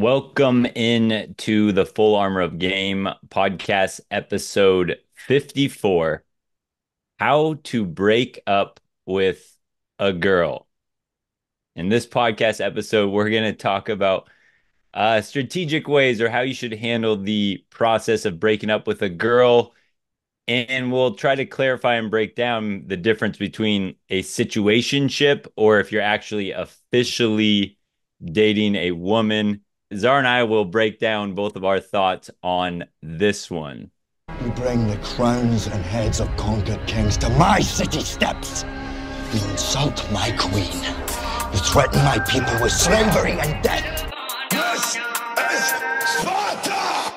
Welcome in to the Full Armor of Game podcast episode 54, How to Break Up with a Girl. In this podcast episode, we're going to talk about strategic ways or how you should handle the process of breaking up with a girl. And we'll try to clarify and break down the difference between a situationship or if you're actually officially dating a woman. Czar and I will break down both of our thoughts on this one. You bring the crowns and heads of conquered kings to my city steps. You insult my queen. You threaten my people with slavery and death. This is Sparta!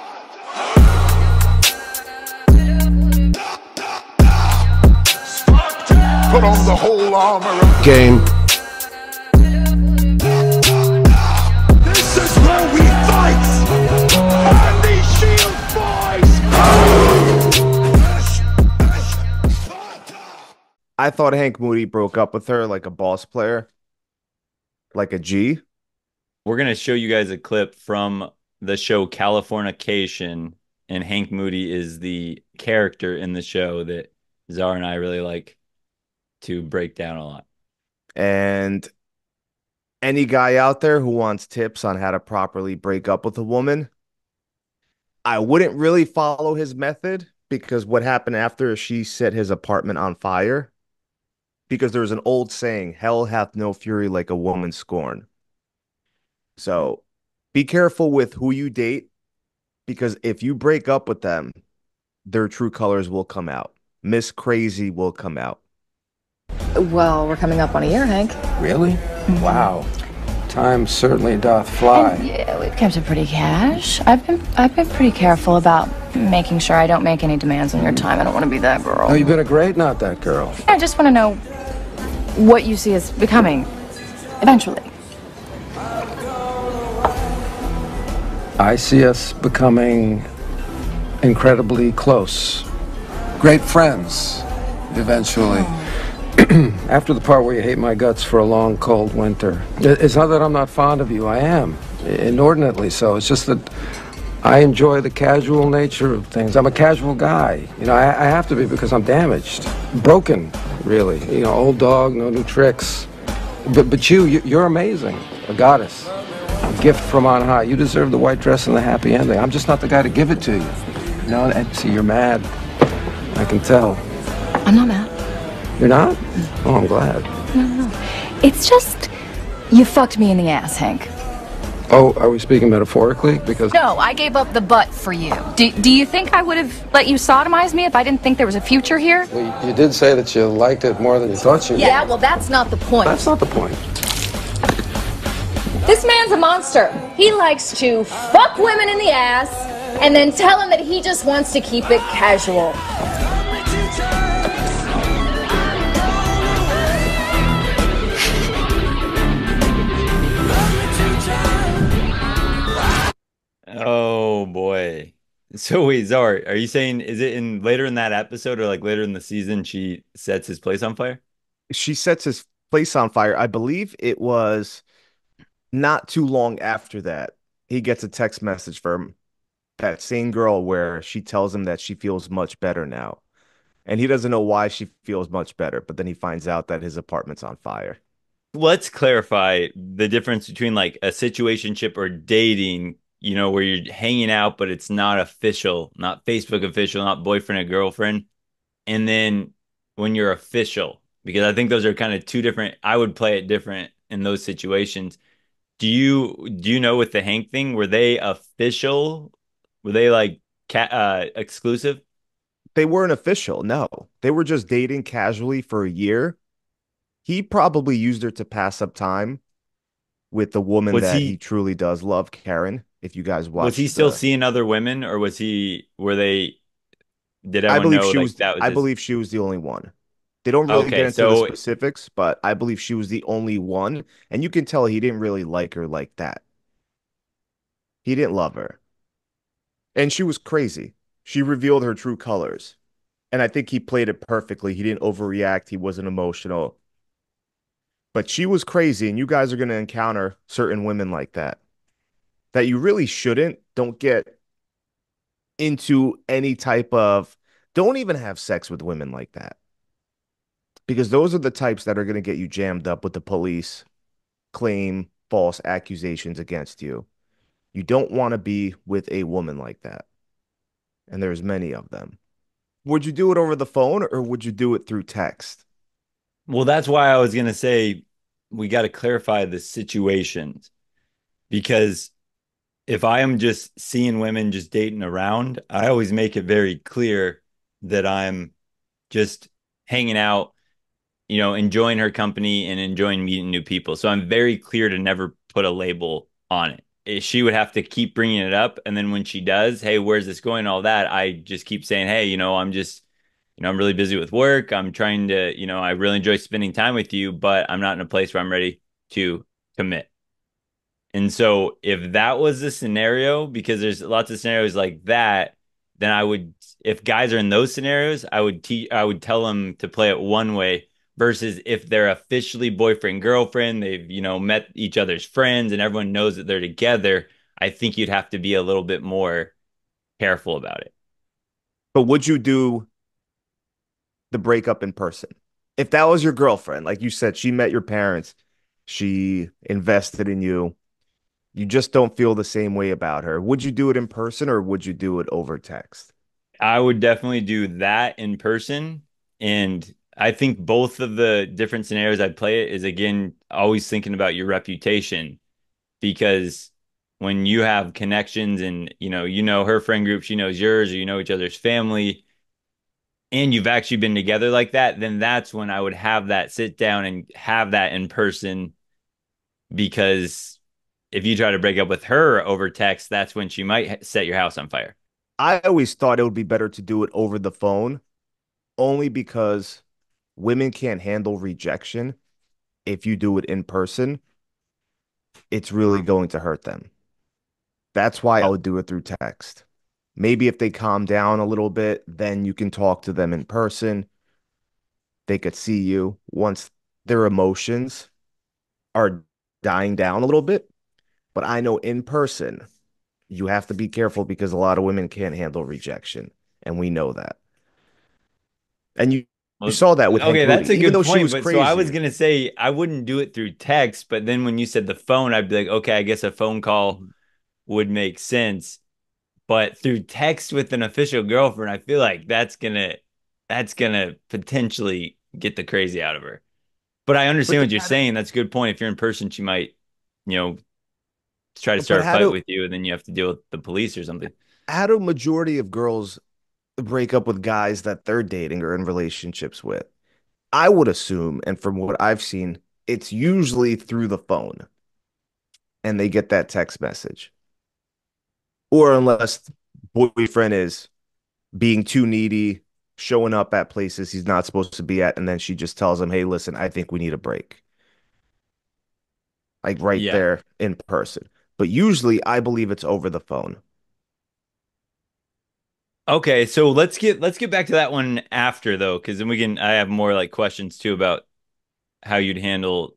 Put on the whole armor of game. This is where we fight! And these shield boys! I thought Hank Moody broke up with her like a boss player, like a G. We're going to show you guys a clip from the show Californication, and Hank Moody is the character in the show that Czar and I really like to break down a lot. And any guy out there who wants tips on how to properly break up with a woman, I wouldn't really follow his method, because what happened after she set his apartment on fire, because there's an old saying, hell hath no fury like a woman scorned. So be careful with who you date, because if you break up with them, their true colors will come out. Miss Crazy will come out. Well, we're coming up on a year, Hank. Really? Wow. Time certainly doth fly. And, yeah, we've kept it pretty cash. I've been pretty careful about making sure I don't make any demands on your time. I don't want to be that girl. Oh, you've been a great not that girl. I just want to know what you see us becoming eventually. I see us becoming incredibly close. Great friends, eventually. Oh. After the part where you hate my guts for a long, cold winter. It's not that I'm not fond of you. I am. Inordinately so. It's just that I enjoy the casual nature of things. I'm a casual guy. You know, I have to be, because I'm damaged. Broken, really. You know, old dog, no new tricks. But you're amazing. A goddess. A gift from on high. You deserve the white dress and the happy ending. I'm just not the guy to give it to you. You know, and see, you're mad. I can tell. I'm not mad. You're not? Oh, I'm glad. No. It's just, you fucked me in the ass, Hank. Oh, are we speaking metaphorically? Because... No, I gave up the butt for you. Do you think I would have let you sodomize me if I didn't think there was a future here? Well, you did say that you liked it more than you thought you did. Yeah, well, that's not the point. That's not the point. This man's a monster. He likes to fuck women in the ass and then tell him that he just wants to keep it casual. Oh boy. So wait, Czar, are you saying, is it in later in that episode or like later in the season she sets his place on fire? She sets his place on fire. I believe it was not too long after that. He gets a text message from that same girl where she tells him that she feels much better now. And he doesn't know why she feels much better, but then he finds out that his apartment's on fire. Let's clarify the difference between like a situationship or dating, you know, where you're hanging out, but it's not official, not Facebook official, not boyfriend or girlfriend. And then when you're official, because I think those are kind of two different, I would play it different in those situations. Do you know with the Hank thing, were they official? Were they like exclusive? They weren't official, no. They were just dating casually for a year. He probably used her to pass up time with the woman that he truly does love, Karen. If you guys watch, was he still seeing other women, or were they, did everyone know like that was I believe she was the only one. They don't really get into the specifics, but I believe she was the only one. And you can tell he didn't really like her like that. He didn't love her. And she was crazy. She revealed her true colors. And I think he played it perfectly. He didn't overreact. He wasn't emotional. But she was crazy, and you guys are going to encounter certain women like that. that you really shouldn't. Don't get into any type of, don't even have sex with women like that because those are the types that are going to get you jammed up with the police, claim false accusations against you. You don't want to be with a woman like that. And there's many of them. Would you do it over the phone or would you do it through text? Well, that's why I was gonna say we got to clarify the situations because if I am just seeing women just dating around, I always make it very clear that I'm just hanging out, enjoying her company and enjoying meeting new people. So I'm very clear to never put a label on it. She would have to keep bringing it up. And then when she does, hey, where's this going? All that, I just keep saying, hey, I'm just, I'm really busy with work. I'm trying to, I really enjoy spending time with you, but I'm not in a place where I'm ready to commit. And so if that was the scenario, because there's lots of scenarios like that, then if guys are in those scenarios, I would tell them to play it one way versus if they're officially boyfriend, girlfriend, they've, met each other's friends and everyone knows that they're together. I think you'd have to be a little bit more careful about it. But would you do the breakup in person? If that was your girlfriend, like you said, she met your parents, she invested in you, you just don't feel the same way about her. Would you do it in person or would you do it over text? I would definitely do that in person. And I think both of the different scenarios I'd play it is again always thinking about your reputation because when you have connections and her friend group, she knows yours, or you know each other's family, and you've actually been together like that, then that's when I would have that sit down and have that in person because if you try to break up with her over text, that's when she might set your house on fire. I always thought it would be better to do it over the phone only because women can't handle rejection. If you do it in person, it's really going to hurt them. That's why I would do it through text. Maybe if they calm down a little bit, then you can talk to them in person. They could see you once their emotions are dying down a little bit. But I know in person, you have to be careful because a lot of women can't handle rejection. And we know that. And you Well, saw that with Hank okay, that's Moody, a even good though she point. was But so I was crazy. gonna say I wouldn't do it through text, but then when you said the phone, I'd be like, okay, I guess a phone call would make sense. But through text with an official girlfriend, I feel like that's gonna potentially get the crazy out of her. But I But understand then what you're saying. That's a good point. If you're in person, she might, you know, try to but start a fight with you, and then you have to deal with the police or something. how do majority of girls break up with guys that they're dating or in relationships with? I would assume, and from what I've seen, it's usually through the phone and they get that text message. Or unless boyfriend is being too needy, showing up at places he's not supposed to be at, and then she just tells him, "Hey, listen, I think we need a break." Like right Yeah. there in person. But usually I believe it's over the phone. Okay, so let's get back to that one after though, because then I have more like questions too about how you'd handle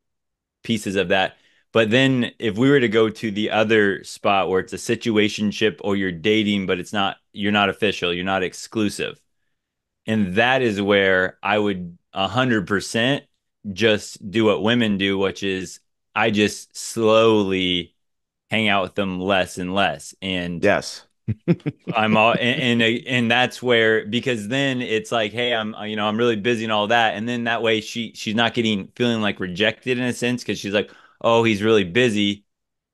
pieces of that. But then if we were to go to the other spot where it's a situationship or you're dating, but you're not official, you're not exclusive. And that is where I would 100% just do what women do, which is I just slowly hang out with them less and less. And Yes. I'm all and that's where because then it's like, hey, I'm really busy and all that, and then that way she's not getting feeling like rejected in a sense because she's like, oh, he's really busy,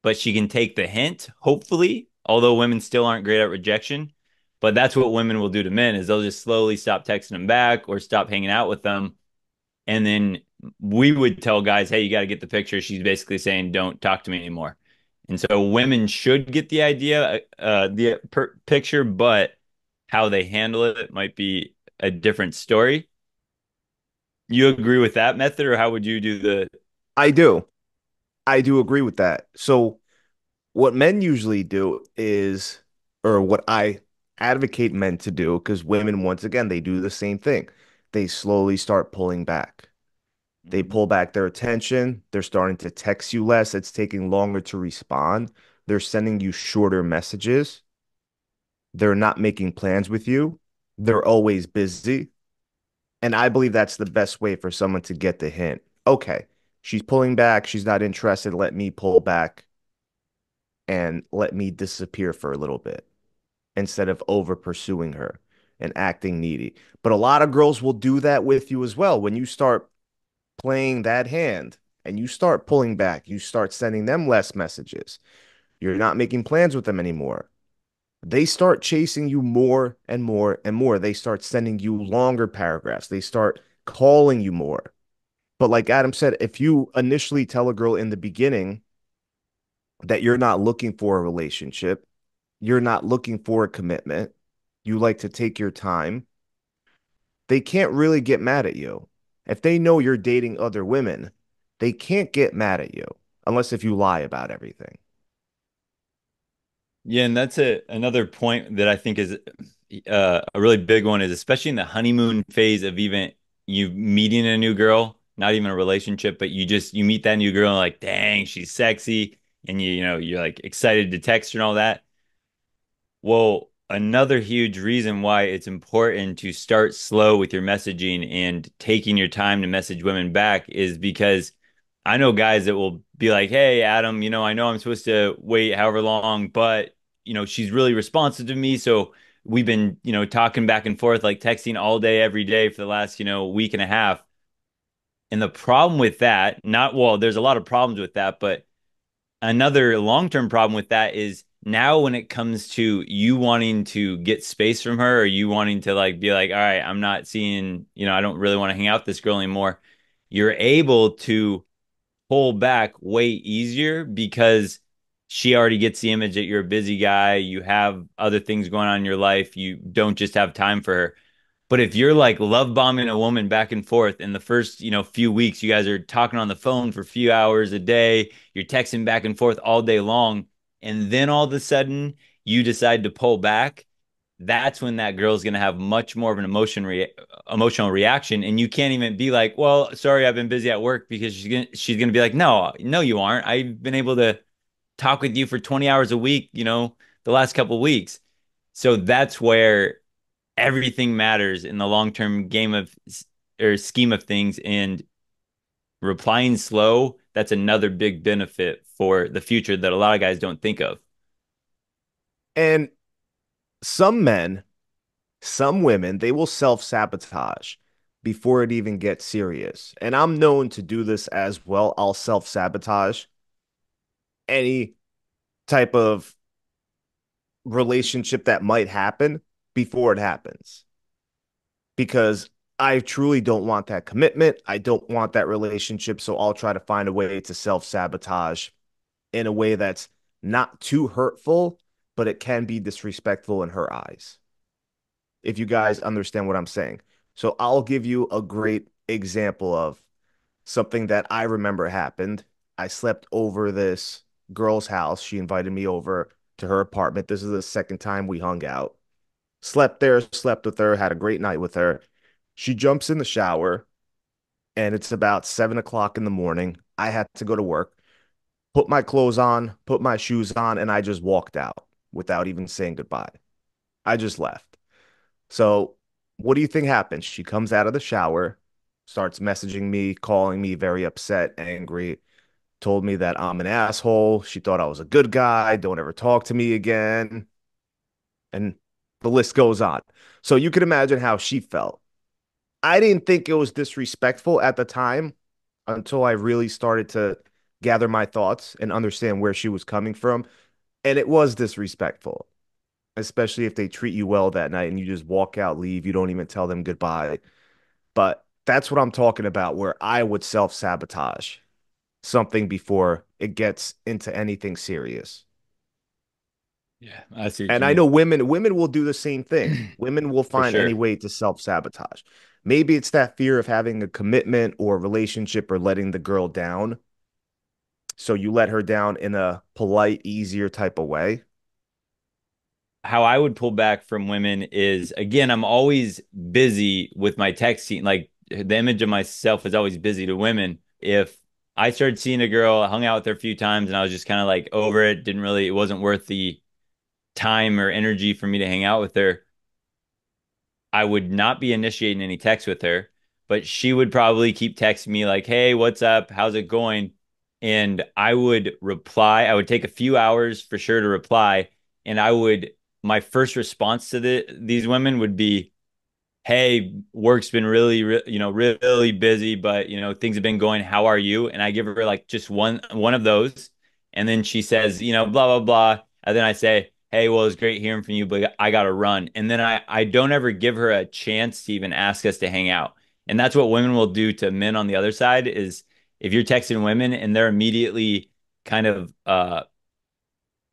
but she can take the hint, hopefully. Although women still aren't great at rejection, but that's what women will do to men is they'll just slowly stop texting them back or stop hanging out with them, and then we would tell guys, hey, you got to get the picture. She's basically saying, don't talk to me anymore. And so women should get the idea, picture, but how they handle it might be a different story. You agree with that method, or how would you do the? I do. I do agree with that. So what men usually do is, or what I advocate men to do, because women, once again, they do the same thing. They slowly start pulling back. They Mhm. pull back their attention. They're starting to text you less. It's taking longer to respond. They're sending you shorter messages. They're not making plans with you. They're always busy. And I believe that's the best way for someone to get the hint. Okay, she's pulling back. She's not interested. Let me pull back and let me disappear for a little bit instead of over pursuing her and acting needy. But a lot of girls will do that with you as well. When you start playing that hand and you start pulling back, you start sending them less messages. You're not making plans with them anymore. They start chasing you more and more and more. They start sending you longer paragraphs. They start calling you more. But like Adam said, if you initially tell a girl in the beginning that you're not looking for a relationship, you're not looking for a commitment, you like to take your time, they can't really get mad at you. If they know you're dating other women, they can't get mad at you unless if you lie about everything. Yeah, and that's another point that I think is a really big one is especially in the honeymoon phase of even you meeting a new girl, not even a relationship, but you meet that new girl and like, dang, she's sexy, and you're like excited to text her and all that. Well, another huge reason why it's important to start slow with your messaging and taking your time to message women back is because I know guys that will be like, "Hey, Adam, I know I'm supposed to wait however long, but she's really responsive to me, so we've been, talking back and forth, like texting all day, every day for the last, week and a half." And the problem with that, not well, there's a lot of problems with that, but another long-term problem with that is now when it comes to you wanting to get space from her or you wanting to like be like, all right, I'm not seeing, I don't really want to hang out with this girl anymore. You're able to pull back way easier because she already gets the image that you're a busy guy. You have other things going on in your life. You don't just have time for her. But if you're like love bombing a woman back and forth in the first, few weeks, you guys are talking on the phone for a few hours a day, you're texting back and forth all day long, and then all of a sudden you decide to pull back, that's when that girl's going to have much more of an emotional reaction, and you can't even be like, "Well, sorry, I've been busy at work," because she's going to be like, "No, no, you aren't. I've been able to talk with you for 20 hours a week, the last couple of weeks." So that's where everything matters in the long-term game of or scheme of things, and replying slow, that's another big benefit for the future that a lot of guys don't think of. And some men, some women, they will self-sabotage before it even gets serious. And I'm known to do this as well. I'll self-sabotage any type of relationship that might happen before it happens because I truly don't want that commitment. I don't want that relationship. So I'll try to find a way to self sabotage in a way that's not too hurtful, but it can be disrespectful in her eyes. If you guys understand what I'm saying. So I'll give you a great example of something that I remember happened. I slept over this girl's house. She invited me over to her apartment. This is the second time we hung out. Slept there, slept with her, had a great night with her. She jumps in the shower, and it's about 7 o'clock in the morning. I had to go to work, put my clothes on, put my shoes on, and I just walked out without even saying goodbye. I just left. So, what do you think happens? She comes out of the shower, starts messaging me, calling me very upset, angry, told me that I'm an asshole. She thought I was a good guy. Don't ever talk to me again. And the list goes on. So you could imagine how she felt. I didn't think it was disrespectful at the time until I really started to gather my thoughts and understand where she was coming from. And it was disrespectful, especially if they treat you well that night and you just walk out, leave, you don't even tell them goodbye. But that's what I'm talking about, where I would self sabotage something before it gets into anything serious. Yeah, I see what And you I know mean. women will do the same thing. Women will For find any sure. way to self-sabotage. Maybe it's that fear of having a commitment or a relationship or letting the girl down. So you let her down in a polite, easier type of way. How I would pull back from women is again, I'm always busy with my texting. Like the image of myself is always busy to women. If I started seeing a girl, I hung out with her a few times, and I was just kind of like over it. Didn't really, it wasn't worth the time or energy for me to hang out with her. I would not be initiating any text with her, but she would probably keep texting me like, "Hey, what's up? How's it going?" And I would reply. I would take a few hours for sure to reply, and my first response to these women would be, "Hey, work's been really busy, but things have been going. How are you?" And I give her like just one of those, and then she says, blah blah blah, and then I say, "Hey, well, it's great hearing from you, but I gotta run." And then I don't ever give her a chance to even ask us to hang out, and that's what women will do to men on the other side. Is if you're texting women and they're immediately kind of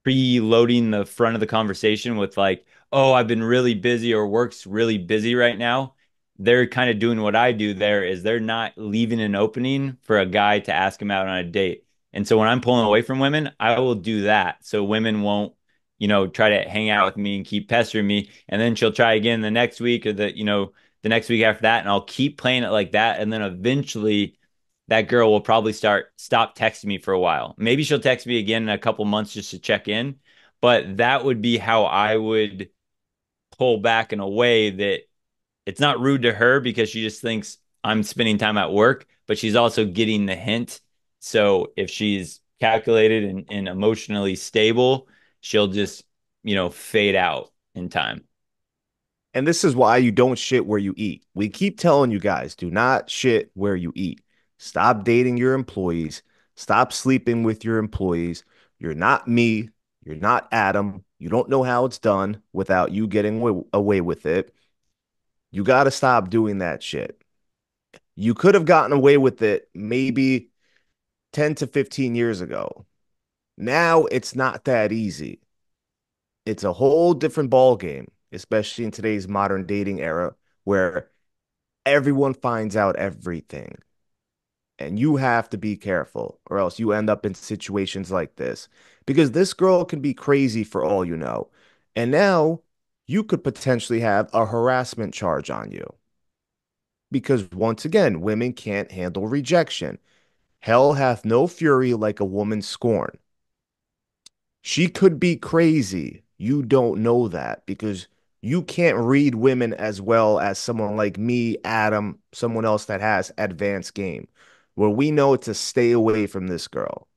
preloading the front of the conversation with like, "Oh, I've been really busy or work's really busy right now." They're kind of doing what I do there is they're not leaving an opening for a guy to ask him out on a date. And so when I'm pulling away from women, I will do that. So women won't, try to hang out with me and keep pestering me. And then she'll try again the next week or the next week after that. And I'll keep playing it like that. And then eventually that girl will probably stop texting me for a while. Maybe she'll text me again in a couple months just to check in, but that would be how I would pull back in a way that it's not rude to her because she just thinks I'm spending time at work, but she's also getting the hint. So if she's calculated and emotionally stable, she'll just, fade out in time. And this is why you don't shit where you eat. We keep telling you guys, do not shit where you eat. Stop dating your employees. Stop sleeping with your employees. You're not me. You're not Adam. You don't know how it's done without you getting away with it. You got to stop doing that shit. You could have gotten away with it maybe 10 to 15 years ago. Now it's not that easy. It's a whole different ball game, especially in today's modern dating era where everyone finds out everything. And you have to be careful, or else you end up in situations like this. Because this girl can be crazy for all you know. And now you could potentially have a harassment charge on you. Because once again, women can't handle rejection. Hell hath no fury like a woman's scorn. She could be crazy. You don't know that because you can't read women as well as someone like me, Adam, someone else that has advanced game, where we know to stay away from this girl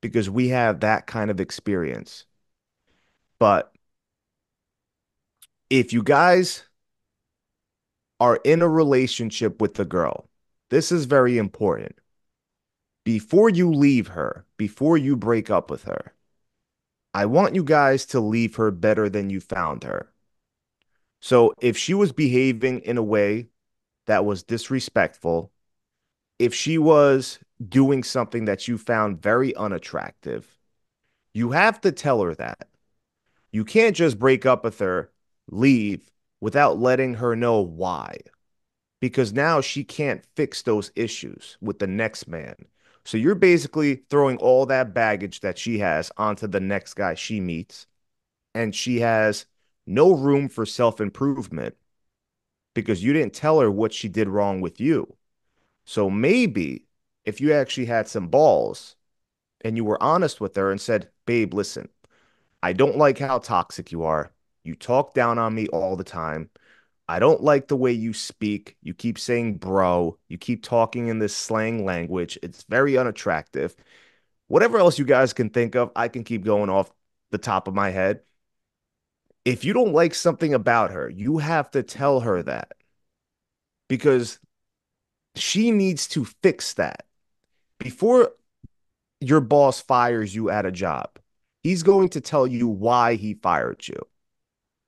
because we have that kind of experience. But if you guys are in a relationship with the girl, this is very important. Before you leave her, before you break up with her, I want you guys to leave her better than you found her. So if she was behaving in a way that was disrespectful, if she was doing something that you found very unattractive, you have to tell her that. You can't just break up with her, leave without letting her know why, because now she can't fix those issues with the next man. So you're basically throwing all that baggage that she has onto the next guy she meets, and she has no room for self-improvement because you didn't tell her what she did wrong with you. So maybe if you actually had some balls and you were honest with her and said, "Babe, listen, I don't like how toxic you are. You talk down on me all the time. I don't like the way you speak. You keep saying bro. You keep talking in this slang language. It's very unattractive." Whatever else you guys can think of, I can keep going off the top of my head. If you don't like something about her, you have to tell her that because she needs to fix that before your boss fires you at a job. He's going to tell you why he fired you,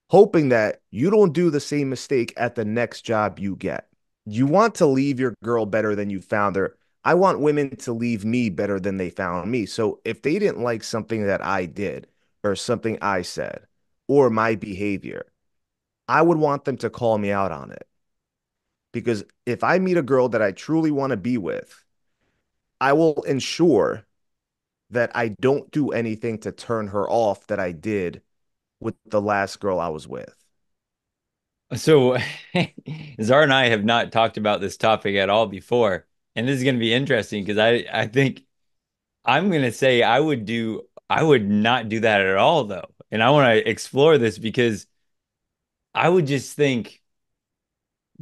hoping that you don't do the same mistake at the next job you get. You want to leave your girl better than you found her. I want women to leave me better than they found me. So if they didn't like something that I did or something I said or my behavior, I would want them to call me out on it. Because if I meet a girl that I truly want to be with, I will ensure that I don't do anything to turn her off that I did with the last girl I was with. So Zara and I have not talked about this topic at all before. and this is going to be interesting because I think I'm going to say I would not do that at all though. And I want to explore this because I would just think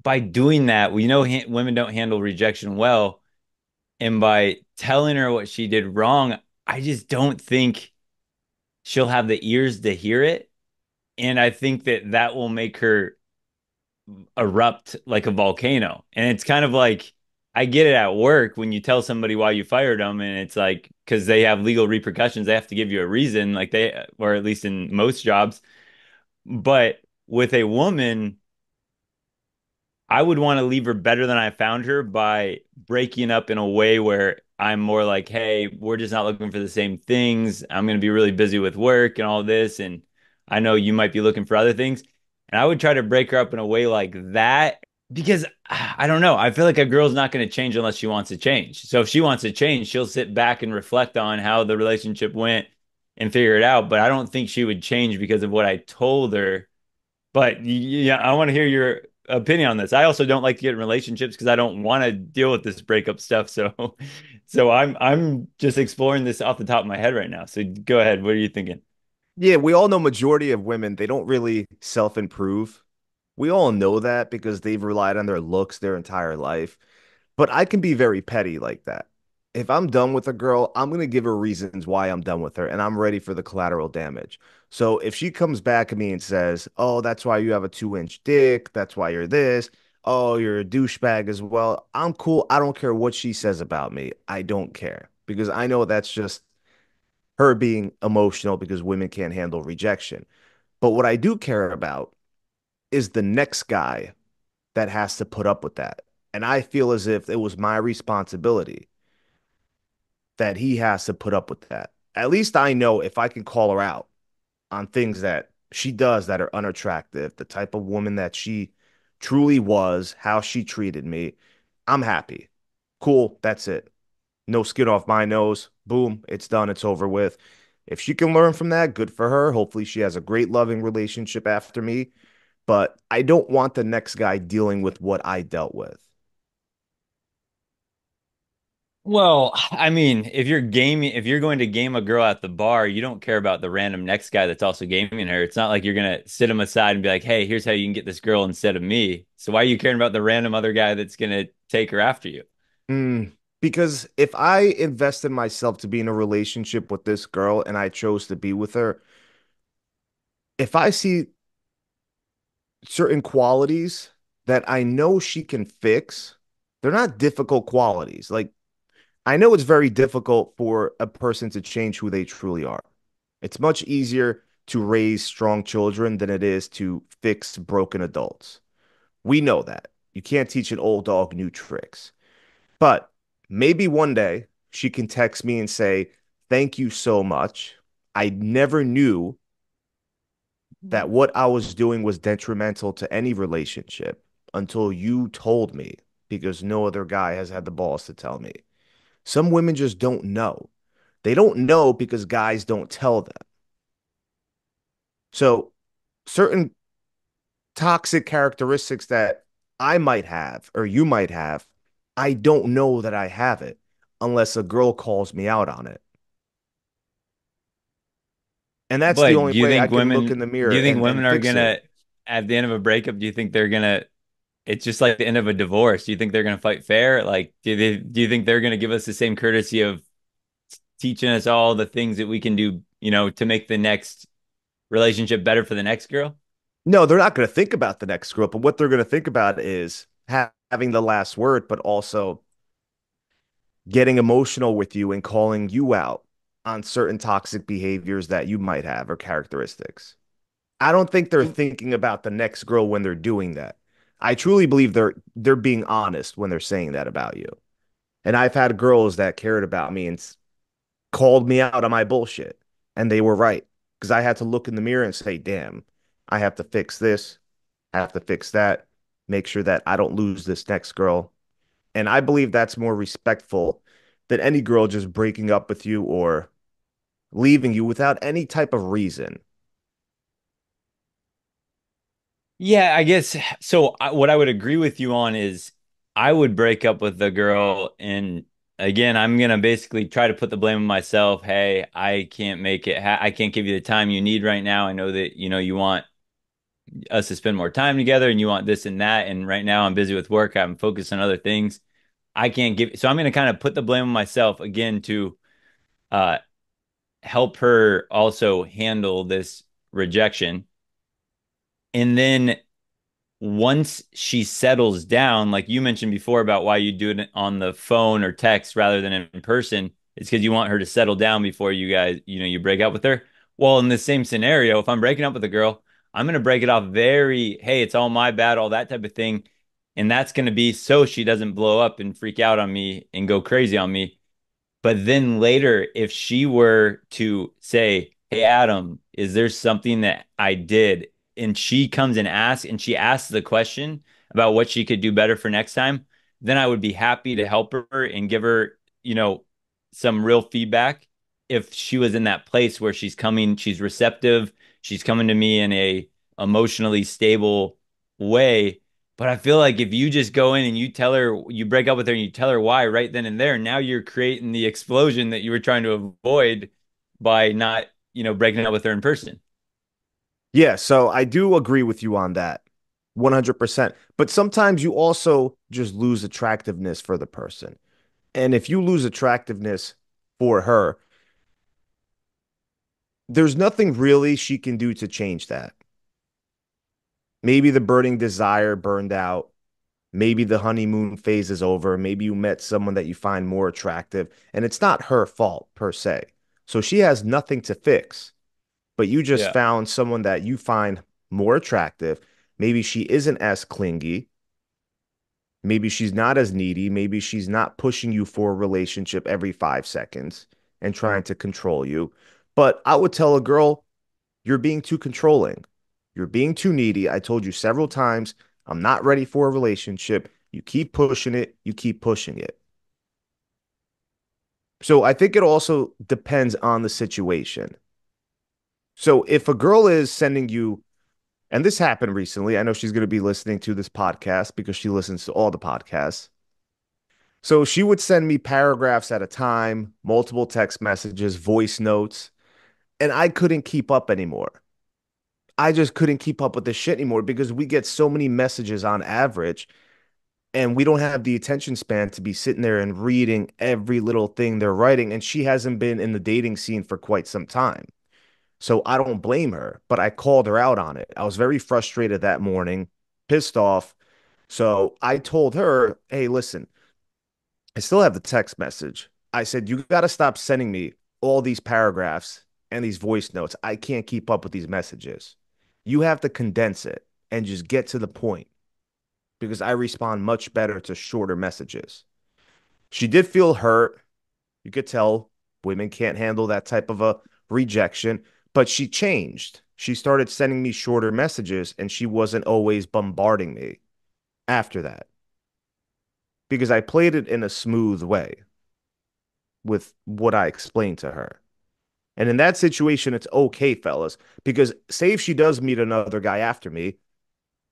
by doing that, we know women don't handle rejection well. And by telling her what she did wrong, I just don't think she'll have the ears to hear it. And I think that that will make her erupt like a volcano. And it's kind of like I get it at work when you tell somebody why you fired them, and it's like because they have legal repercussions, they have to give you a reason, like they, or at least in most jobs. But with a woman, I would want to leave her better than I found her by breaking up in a way where I'm more like, hey, we're just not looking for the same things. I'm going to be really busy with work and all this. And I know you might be looking for other things. And I would try to break her up in a way like that because I don't know. I feel like a girl's not going to change unless she wants to change. So if she wants to change, she'll sit back and reflect on how the relationship went and figure it out. But I don't think she would change because of what I told her. But yeah, I want to hear your opinion on this. I also don't like to get in relationships because I don't want to deal with this breakup stuff. So, so I'm just exploring this off the top of my head right now. So go ahead. What are you thinking? Yeah, we all know majority of women, they don't really self-improve. We all know that because they've relied on their looks their entire life. But I can be very petty like that. If I'm done with a girl, I'm going to give her reasons why I'm done with her, and I'm ready for the collateral damage. So if she comes back at me and says, "Oh, that's why you have a 2-inch dick. That's why you're this. Oh, you're a douchebag as well." I'm cool. I don't care what she says about me. I don't care because I know that's just her being emotional because women can't handle rejection. But what I do care about is the next guy that has to put up with that. And I feel as if it was my responsibility that he has to put up with that. At least I know if I can call her out on things that she does that are unattractive, the type of woman that she truly was, how she treated me, I'm happy. Cool, that's it. No skin off my nose. Boom, it's done, it's over with. If she can learn from that, good for her. Hopefully, she has a great loving relationship after me. But I don't want the next guy dealing with what I dealt with. Well, I mean, if you're going to game a girl at the bar, you don't care about the random next guy that's also gaming her. It's not like you're gonna sit him aside and be like, "Hey, here's how you can get this girl instead of me." So why are you caring about the random other guy that's gonna take her after you? Because if I invested myself to be in a relationship with this girl and I chose to be with her, if I see certain qualities that I know she can fix, they're not difficult qualities. Like, I know it's very difficult for a person to change who they truly are. It's much easier to raise strong children than it is to fix broken adults. We know that. You can't teach an old dog new tricks. But maybe one day she can text me and say, "Thank you so much. I never knew that what I was doing was detrimental to any relationship until you told me because no other guy has had the balls to tell me." Some women just don't know. They don't know because guys don't tell them. So, certain toxic characteristics that I might have or you might have, I don't know that I have it unless a girl calls me out on it. And that's the But only way I can look in the do mirror you think and women are fix it. gonna, at the end of a breakup, do you think they're gonna, it's just like the end of a divorce. Do you think they're gonna fight fair? Like, do you think they're gonna give us the same courtesy of teaching us all the things that we can do, to make the next relationship better for the next girl? No, they're not going to think about the next girl, but what they're going to think about is having the last word, but also getting emotional with you and calling you out on certain toxic behaviors that you might have or characteristics. I don't think they're thinking about the next girl when they're doing that. I truly believe they're being honest when they're saying that about you. And I've had girls that cared about me and called me out on my bullshit, and they were right because I had to look in the mirror and say, "Damn, I have to fix this. I have to fix that. Make sure that I don't lose this next girl." And I believe that's more respectful than any girl just breaking up with you or leaving you without any type of reason. Yeah, I guess so. What I would agree with you on is I would break up with the girl, and again, I'm gonna basically try to put the blame on myself. Hey, I can't make it. I can't give you the time you need right now. I know that, you want us to spend more time together and you want this and that. And right now I'm busy with work. I'm focused on other things. I can't give. So I'm going to kind of put the blame on myself again to uh, help her also handle this rejection. And then once she settles down, like you mentioned before about why you do it on the phone or text rather than in person, it's because you want her to settle down before you guys, you break up with her. Well, in the same scenario, if I'm breaking up with a girl, I'm going to break it off very, hey, it's all my bad, all that type of thing. And that's going to be so she doesn't blow up and freak out on me and go crazy on me. But then later, if she were to say, "Hey, Adam, is there something that I did?" and she comes and she asks the question about what she could do better for next time, then I would be happy to help her and give her, some real feedback if she was in that place where she's receptive, she's coming to me in a emotionally stable way. But I feel like if you just go in and you tell her, you break up with her and you tell her why right then and there, now you're creating the explosion that you were trying to avoid by not, breaking up with her in person. Yeah, so I do agree with you on that 100%. But sometimes you also just lose attractiveness for the person. And if you lose attractiveness for her, there's nothing really she can do to change that. Maybe the burning desire burned out. Maybe the honeymoon phase is over. Maybe you met someone that you find more attractive, and it's not her fault per se. So she has nothing to fix, but you just Yeah. found someone that you find more attractive. Maybe she isn't as clingy. Maybe she's not as needy. Maybe she's not pushing you for a relationship every 5 seconds and trying to control you. But I would tell a girl, you're being too controlling. You're being too needy. I told you several times, I'm not ready for a relationship. You keep pushing it. You keep pushing it. So I think it also depends on the situation. So if a girl is sending you, and this happened recently, I know she's going to be listening to this podcast because she listens to all the podcasts. So she would send me paragraphs at a time, multiple text messages, voice notes, and I couldn't keep up anymore. I just couldn't keep up with this shit anymore because we get so many messages on average and we don't have the attention span to be sitting there and reading every little thing they're writing. And she hasn't been in the dating scene for quite some time. So I don't blame her, but I called her out on it. I was very frustrated that morning, pissed off. So I told her, hey, listen, I still have the text message. I said, you got to stop sending me all these paragraphs and these voice notes. I can't keep up with these messages. You have to condense it and just get to the point because I respond much better to shorter messages. She did feel hurt. You could tell women can't handle that type of a rejection, but she changed. She started sending me shorter messages and she wasn't always bombarding me after that because I played it in a smooth way with what I explained to her. And in that situation, it's okay, fellas, because say if she does meet another guy after me,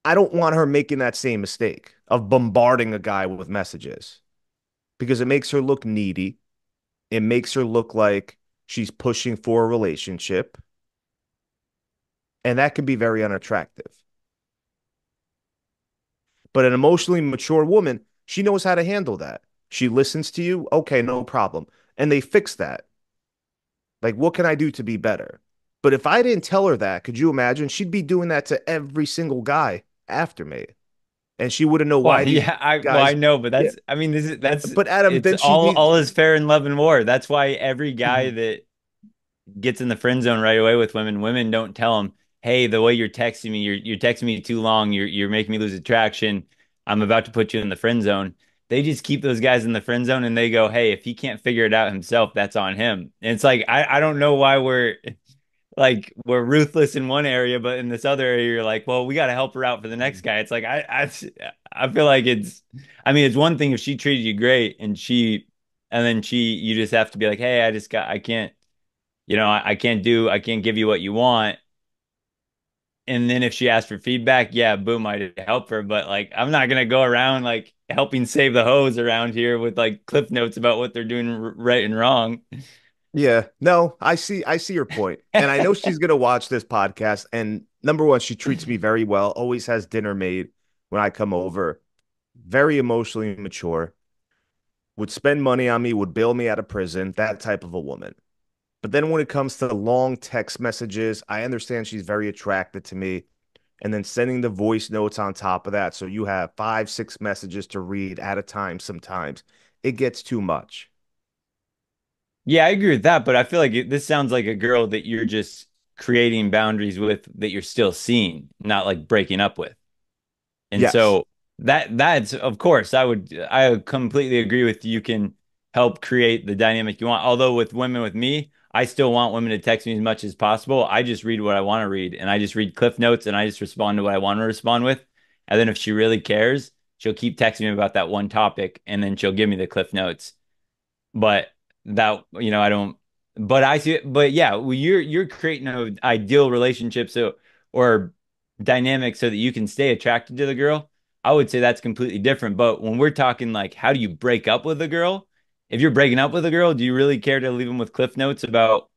I don't want her making that same mistake of bombarding a guy with messages because it makes her look needy. It makes her look like she's pushing for a relationship. And that can be very unattractive. But an emotionally mature woman, she knows how to handle that. She listens to you. Okay, no problem. And they fix that. Like, what can I do to be better? But if I didn't tell her that, could you imagine? She'd be doing that to every single guy after me. And she wouldn't know Well, why these yeah, I guys. know, but Yeah. I mean, that's But Adam, it's then she'd all be. is fair in love and war. That's why every guy Mhm. that gets in the friend zone right away with women don't tell them, "Hey, the way you're texting me, you're texting me too long. You're making me lose attraction. I'm about to put you in the friend zone." They just keep those guys in the friend zone and they go, "Hey, if he can't figure it out himself, that's on him." And it's like I don't know why we're ruthless in one area, but in this other area, you're like, well, we got to help her out for the next guy. It's like I feel like I mean, it's one thing if she treated you great and then you just have to be like, hey, I can't, I can't give you what you want, And then if she asks for feedback, yeah, boom, I'd help her. But like, I'm not gonna go around like helping save the hose around here with like cliff notes about what they're doing right and wrong. Yeah, no, I see your point. And I know she's gonna watch this podcast. And number one, she treats me very well, always has dinner made when I come over, very emotionally mature, would spend money on me, would bail me out of prison, that type of a woman. But then when it comes to long text messages, I understand she's very attracted to me. And then sending the voice notes on top of that. So you have five, six messages to read at a time sometimes. It gets too much. Yeah, I agree with that, but I feel like this sounds like a girl that you're just creating boundaries with that you're still seeing, not like breaking up with. And Yes. so that's of course I would completely agree with you. You can help create the dynamic you want. Although with women with me, I still want women to text me as much as possible. I just read what I want to read and I just read cliff notes and I just respond to what I want to respond with. And then if she really cares, she'll keep texting me about that one topic and then she'll give me the cliff notes. But that, I don't, but I see it, but yeah, well, you're creating an ideal relationship or dynamic so that you can stay attracted to the girl. I would say that's completely different. But when we're talking like, how do you break up with a girl? If you're breaking up with a girl, do you really care to leave them with cliff notes about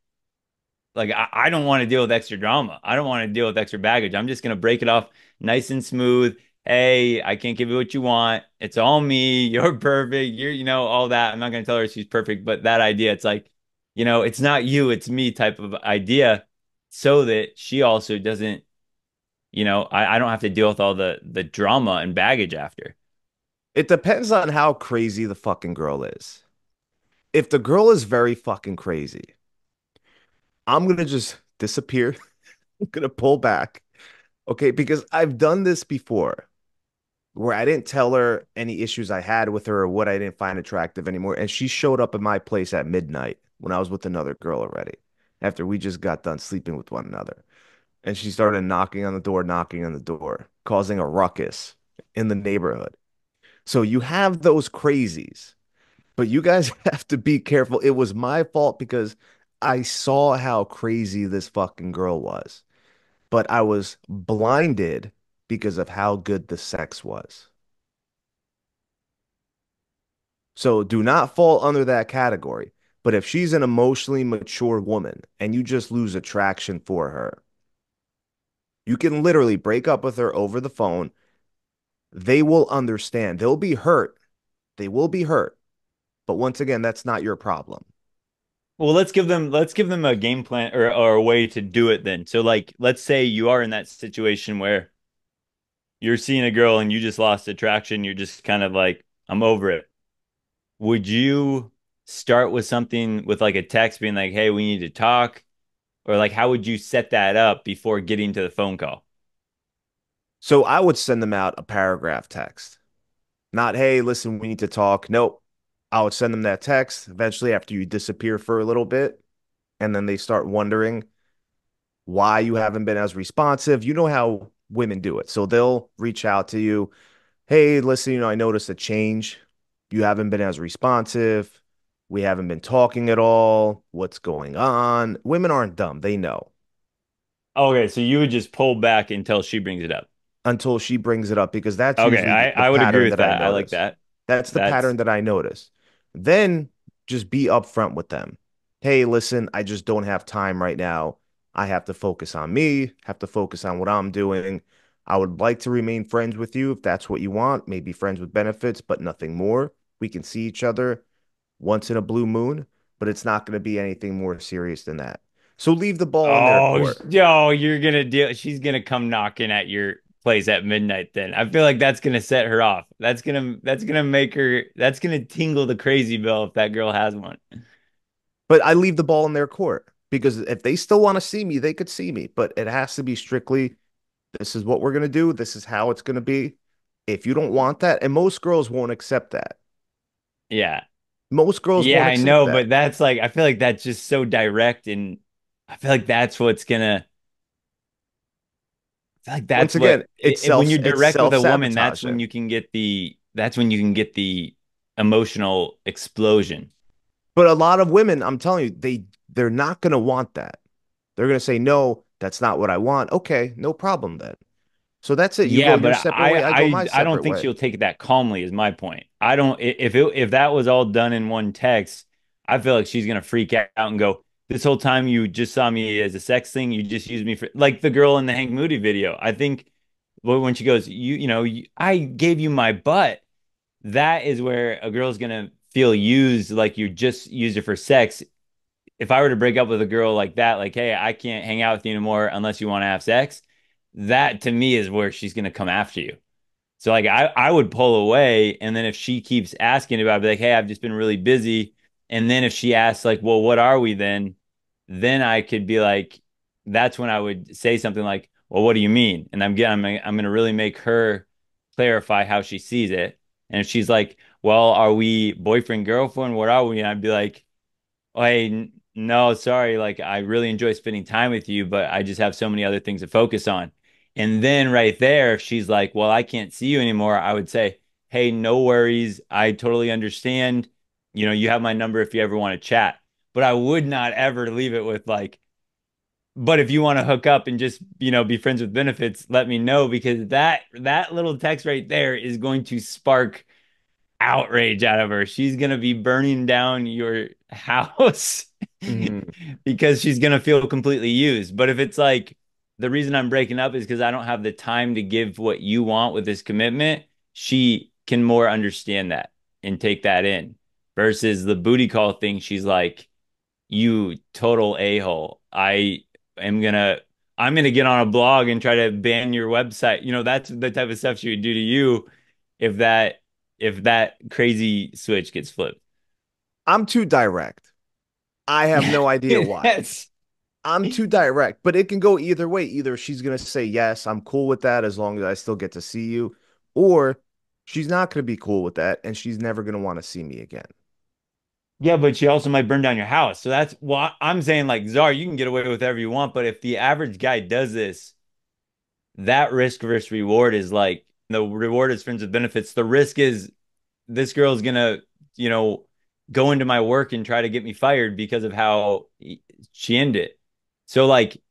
like I don't want to deal with extra drama. I don't want to deal with extra baggage. I'm just gonna break it off nice and smooth. Hey, I can't give you what you want. It's all me. You're perfect. All that. I'm not gonna tell her she's perfect, but that idea, it's like, it's not you, it's me type of idea, so that she also doesn't, I don't have to deal with all the drama and baggage after. It depends on how crazy the fucking girl is. If the girl is very fucking crazy, I'm gonna just disappear. I'm gonna pull back. Okay, because I've done this before where I didn't tell her any issues I had with her or what I didn't find attractive anymore. And she showed up at my place at midnight when I was with another girl already, after we just got done sleeping with one another. And she started knocking on the door, causing a ruckus in the neighborhood. So you have those crazies, but you guys have to be careful. It was my fault because I saw how crazy this fucking girl was, but I was blinded because of how good the sex was. So do not fall under that category. But if she's an emotionally mature woman and you just lose attraction for her, you can literally break up with her over the phone. They will understand. They'll be hurt. They will be hurt. But once again, that's not your problem. Well, let's give them a game plan or a way to do it then. So like let's say you are in that situation where you're seeing a girl and you just lost attraction, you're just kind of like, I'm over it. Would you start with something with like a text being like, hey, we need to talk? Or like, how would you set that up before getting to the phone call? So I would send them out a paragraph text. Not, hey, listen, we need to talk. Nope. I would send them that text eventually after you disappear for a little bit. And then they start wondering why you haven't been as responsive. You know how women do it. So they'll reach out to you. Hey, listen, I noticed a change. You haven't been as responsive. We haven't been talking at all. What's going on? Women aren't dumb. They know Okay, so you would just pull back until she brings it up. until she brings it up because that's Okay, usually the I would agree pattern with that I that. I like notice. that. That's the That's pattern that I notice. Then just be upfront with them. Hey, listen, I just don't have time right now. I have to focus on me, have to focus on what I'm doing. I would like to remain friends with you if that's what you want, maybe friends with benefits, but nothing more. We can see each other once in a blue moon, but it's not going to be anything more serious than that. So leave the ball in their Oh, court. yo, you're gonna deal. She's gonna come knocking at your place at midnight. Then I feel like that's gonna set her off. That's gonna make her. That's gonna tingle the crazy bell if that girl has one. But I leave the ball in their court because if they still want to see me, they could see me, but it has to be strictly this is what we're going to do. This is how it's going to be. If you don't want that, and most girls won't accept that. Yeah, Most girls yeah, won't I accept know, that. but that's like I feel like that's just so direct, and I feel like that's what's gonna. I feel like Once that's again, what when you're it's direct with a woman, self-sabotaging. that's when you can get the emotional explosion. But a lot of women, I'm telling you, they're not going to want that. They're going to say no. That's not what I want. Okay, no problem then. So that's it. You go Yeah, your but separate way, I go my I don't separate think way. she'll take it that calmly is my point. I don't if that was all done in one text, I feel like she's gonna freak out and go, this whole time you just saw me as a sex thing, you just used me for like the girl in the Hank Moody video. I think when she goes, I gave you my butt, that is where a girl's gonna feel used, like you just used her for sex. If I were to break up with a girl like that, like, hey, I can't hang out with you anymore unless you want to have sex, that to me is where she's gonna come after you. So like I would pull away, and then if she keeps asking about it, I'd be like, hey, I've just been really busy. And then if she asks like, well, what are we then? Then I could be like, that's when I would say something like, well, what do you mean? And I'm gonna really make her clarify how she sees it. And if she's like, well, are we boyfriend, girlfriend? What are we? And I'd be like, oh, hey, no, sorry. Like, I really enjoy spending time with you, but I just have so many other things to focus on. And then right there, if she's like, well, I can't see you anymore, I would say, hey, no worries. I totally understand. You have my number if you ever want to chat. But I would not ever leave it with like, but if you want to hook up and just, be friends with benefits, let me know because that little text right there is going to spark outrage out of her. She's gonna be burning down your house Mhm. because she's gonna feel completely used. But if it's like the reason I'm breaking up is because I don't have the time to give what you want with this commitment, she can more understand that and take that in. Versus the booty call thing, she's like, you total a-hole. Am gonna I'm gonna get on a blog and try to ban your website. That's the type of stuff she would do to you if that crazy switch gets flipped. I'm too direct. I have no idea why. Yes. I'm too direct, but it can go either way. Either she's going to say, yes, I'm cool with that as long as I still get to see you, or she's not going to be cool with that and she's never going to want to see me again. Yeah, but she also might burn down your house. So that's why I'm saying, like, Czar, you can get away with whatever you want, but if the average guy does this, that risk versus reward is like the reward is friends with benefits. The risk is this girl's gonna, you know, go into my work and try to get me fired because of how she ended. So like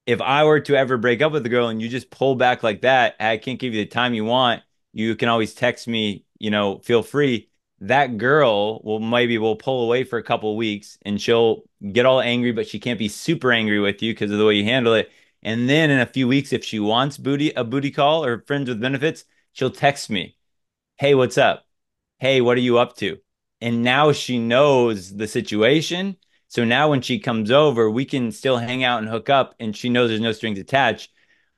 if I were to ever break up with a girl and you just pull back like that, I can't give you the time you want. You can always text me, feel free. That girl will pull away for a couple of weeks and she'll get all angry, but she can't be super angry with you because of the way you handle it. And then in a few weeks, if she wants a booty call or friends with benefits, she'll text me, hey, what's up? Hey, what are you up to? And now she knows the situation. So now when she comes over, we can still hang out and hook up, and she knows there's no strings attached.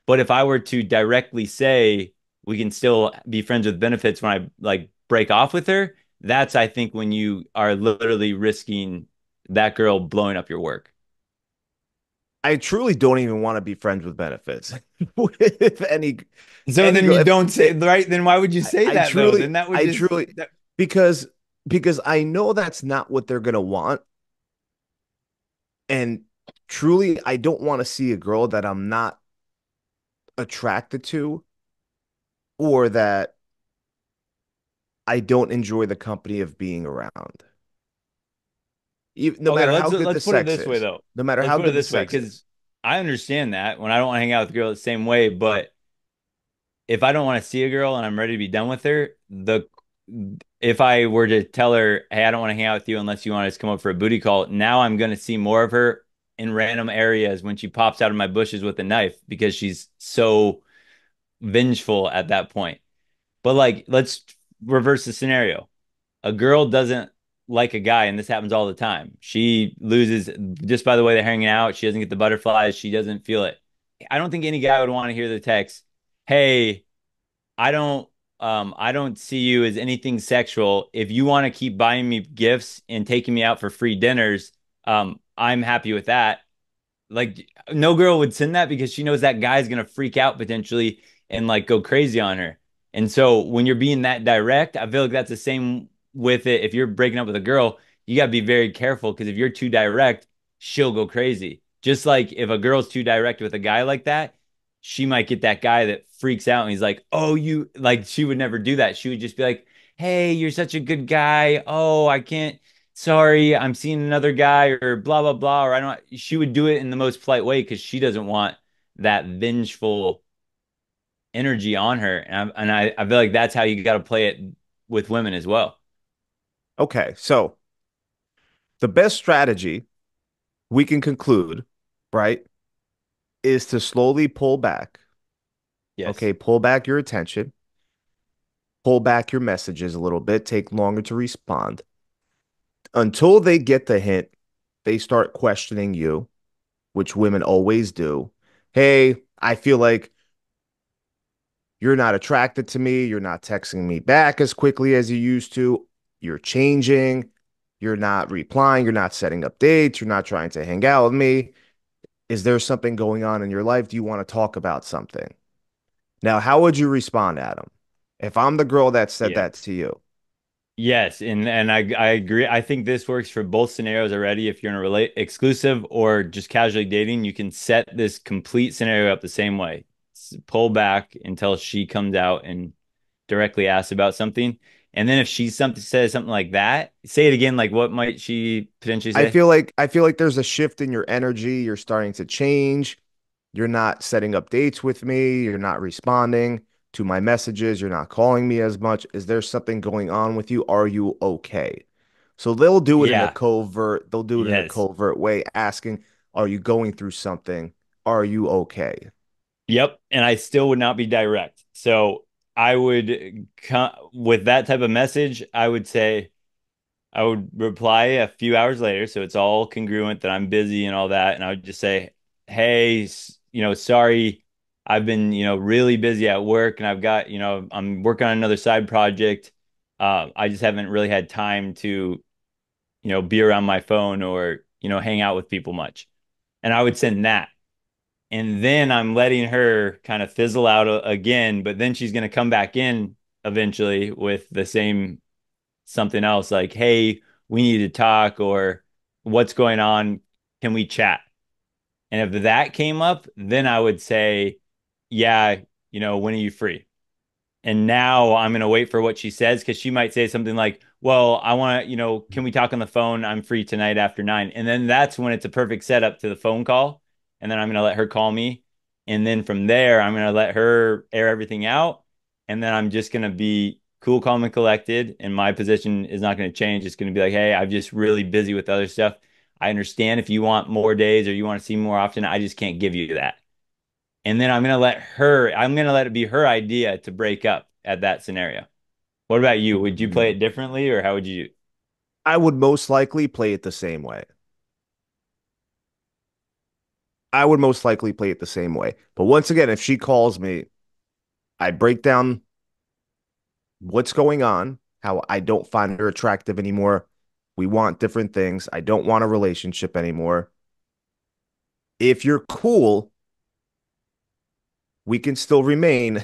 But if I were to directly say we can still be friends with benefits when I like break off with her, that's I think when you are literally risking that girl blowing up your work. I truly don't even want to be friends with benefits. If So any then girl, you if, don't say right, then why would you say I that though? truly, Then that would I just truly, that, because I know that's not what they're gonna want, and truly, I don't want to see a girl that I'm not attracted to or that I don't enjoy the company of being around. No okay, matter let's how good the let's put it sex this way is, though. no matter Let's how put it good the this way, sex because is. I understand that when I don't want to hang out with a girl the same way, but if I don't want to see a girl and I'm ready to be done with her, the if I were to tell her, hey, I don't want to hang out with you unless you want to just come up for a booty call, now I'm gonna see more of her in random areas when she pops out of my bushes with a knife because she's so vengeful at that point. But like, let's reverse the scenario. A girl doesn't like a guy, and this happens all the time. She loses just by the way they're hanging out. She doesn't get the butterflies. She doesn't feel it. I don't think any guy would want to hear the text, "Hey, I don't, I don't see you as anything sexual. If you want to keep buying me gifts and taking me out for free dinners, I'm happy with that." Like no girl would send that because she knows that guy's gonna freak out potentially and like go crazy on her. And so when you're being that direct, I feel like that's the same with it. If you're breaking up with a girl, you gotta be very careful because if you're too direct, she'll go crazy. Just like if a girl's too direct with a guy like that, she might get that guy that freaks out and he's like, "Oh, you like." She would never do that. She would just be like, "Hey, you're such a good guy. Oh, I can't sorry, I'm seeing another guy or blah blah blah, or I don't, she would do it in the most polite way because she doesn't want that vengeful energy on her. I feel like that's how you got to play it with women as well. Okay, so the best strategy we can conclude, right, is to slowly pull back. Yes. Okay, pull back your attention, pull back your messages a little bit, take longer to respond. Until they get the hint, they start questioning you, which women always do. Hey, I feel like you're not attracted to me. You're not texting me back as quickly as you used to. You're changing. You're not replying. You're not setting up dates. You're not trying to hang out with me. Is there something going on in your life? Do you want to talk about something? Now, how would you respond, Adam, if I'm the girl that said Yeah. that to you? Yes, and I agree. I think this works for both scenarios already. If you're in a relate exclusive or just casually dating, you can set this complete scenario up the same way. Pull back until she comes out and directly asks about something. And then if she something says something like that, say it again, like what might she potentially say? I feel like there's a shift in your energy. You're starting to change. You're not setting up dates with me. You're not responding to my messages. You're not calling me as much. Is there something going on with you? Are you okay? So Yeah. they'll do it in a Yes. covert way, asking, are you going through something? Are you okay? Yep. And I still would not be direct. So I would with that type of message, I would say I would reply a few hours later, so it's all congruent that I'm busy and all that, and I would just say, "Hey, sorry, I've been, really busy at work, and I've got, I'm working on another side project. I just haven't really had time to, be around my phone or, hang out with people much." And I would send that, and then I'm letting her kind of fizzle out again, but then she's going to come back in eventually with the same something else like, hey, we need to talk or what's going on? Can we chat? And if that came up, then I would say, yeah, when are you free? And now I'm going to wait for what she says because she might say something like, well, I want to, can we talk on the phone? I'm free tonight after 9. And then that's when it's a perfect setup to the phone call. And then I'm going to let her call me. And then from there, I'm going to let her air everything out. And then I'm just going to be cool, calm, and collected. And my position is not going to change. It's going to be like, hey, I'm just really busy with other stuff. I understand if you want more days or you want to see me more often. I just can't give you that. And then I'm going to let it be her idea to break up at that scenario. What about you? Would you play it differently or how would you? I would most likely play it the same way. I would most likely play it the same way. But once again, if she calls me, I break down what's going on, how I don't find her attractive anymore. We want different things. I don't want a relationship anymore. If you're cool, we can still remain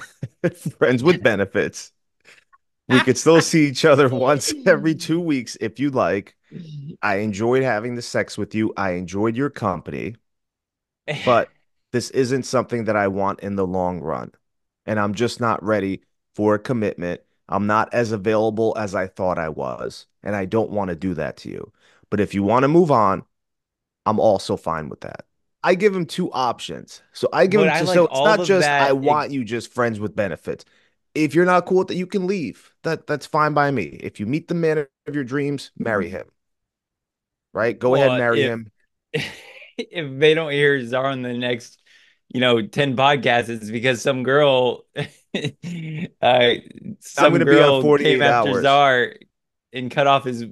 friends with benefits. We could still see each other once every 2 weeks if you like. I enjoyed having the sex with you. I enjoyed your company, but this isn't something that I want in the long run. And I'm just not ready for a commitment. I'm not as available as I thought I was. And I don't want to do that to you. But if you want to move on, I'm also fine with that. I give him two options. So I give But him I to, like so it's not all of just I that. want you just friends with benefits. If you're not cool with it, you can leave. That's fine by me. If you meet the man of your dreams, marry him. Right? Go ahead and Well, marry if him. if they don't hear Czar on the next, 10 podcasts, it's because uh, I'm some gonna be on girl came 48 after hours. Czar and cut off his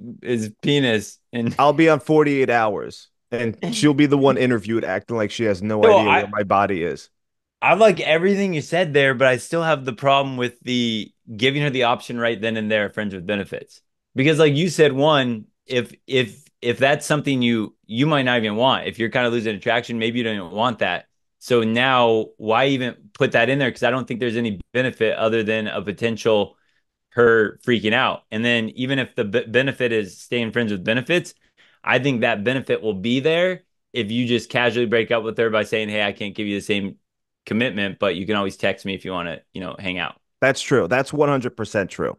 penis. And I'll be on 48 hours and she'll be the one interviewed acting like she has no so idea where I my body is. I like everything you said there, but I still have the problem with the giving her the option right then and there, friends with benefits. Because like you said, one, if that's something you might not even want, if you're kind of losing attraction, maybe you don't even want that. So now why even put that in there? Because I don't think there's any benefit other than a potential her freaking out. And then even if the benefit is staying friends with benefits, I think that benefit will be there if you just casually break up with her by saying, "Hey, I can't give you the same commitment, but you can always text me if you want to, hang out." That's true. That's 100% true.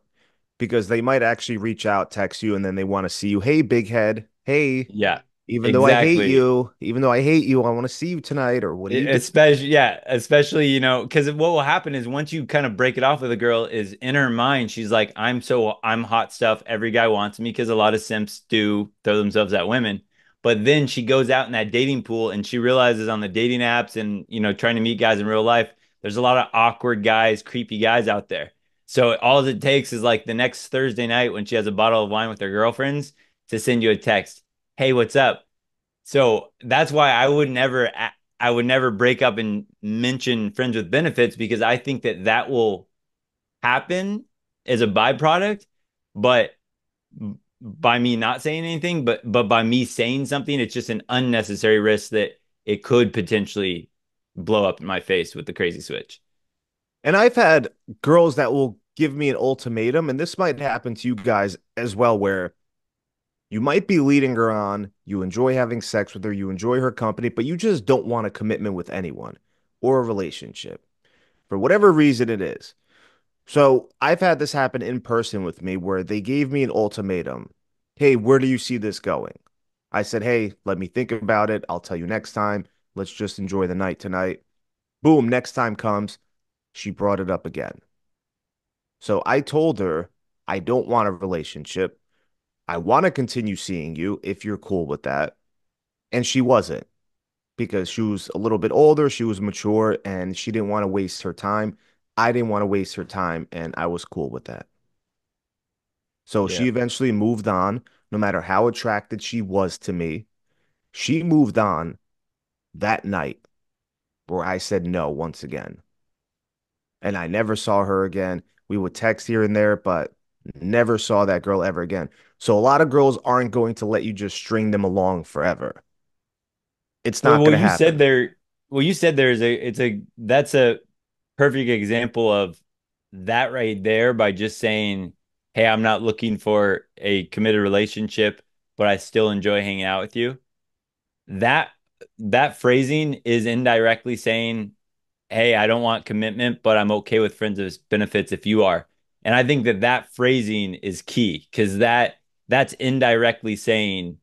because they might actually reach out, text you, and then they want to see you. Hey, big head. Hey, Yeah, even though I hate exactly. you, even though I hate you, I want to see you tonight. Or what do you do? Especially, yeah, especially, because what will happen is once you kind of break it off with a girl, is in her mind, she's like, I'm hot stuff. Every guy wants me because a lot of simps do throw themselves at women. But then she goes out in that dating pool and she realizes on the dating apps and, trying to meet guys in real life, there's a lot of awkward guys, creepy guys out there. So all it takes is like the next Thursday night when she has a bottle of wine with her girlfriends to send you a text. Hey, what's up? So that's why I would never break up and mention friends with benefits because I think that that will happen as a byproduct, but by me not saying anything, but by me saying something, it's just an unnecessary risk that it could potentially blow up in my face with the crazy switch. And I've had girls that will give me an ultimatum, and this might happen to you guys as well, where you might be leading her on, you enjoy having sex with her, you enjoy her company, but you just don't want a commitment with anyone or a relationship for whatever reason it is. So I've had this happen in person with me where they gave me an ultimatum. Hey, where do you see this going? I said, hey, let me think about it. I'll tell you next time. Let's just enjoy the night tonight. Boom, next time comes. She brought it up again. So I told her, I don't want a relationship. I want to continue seeing you if you're cool with that. And she wasn't because she was a little bit older, she was mature, and she didn't want to waste her time. I didn't want to waste her time, and I was cool with that. So Yeah. she eventually moved on, no matter how attracted she was to me. She moved on that night where I said no once again. And I never saw her again. We would text here and there, but never saw that girl ever again. So a lot of girls aren't going to let you just string them along forever. It's Well, not well, going to you said happen. there, well, you said there's a, it's a, that's a perfect example of that right there by just saying, hey, I'm not looking for a committed relationship, but I still enjoy hanging out with you. That, that phrasing is indirectly saying, hey, I don't want commitment, but I'm okay with friends with benefits if you are. And I think that that phrasing is key because that's indirectly saying,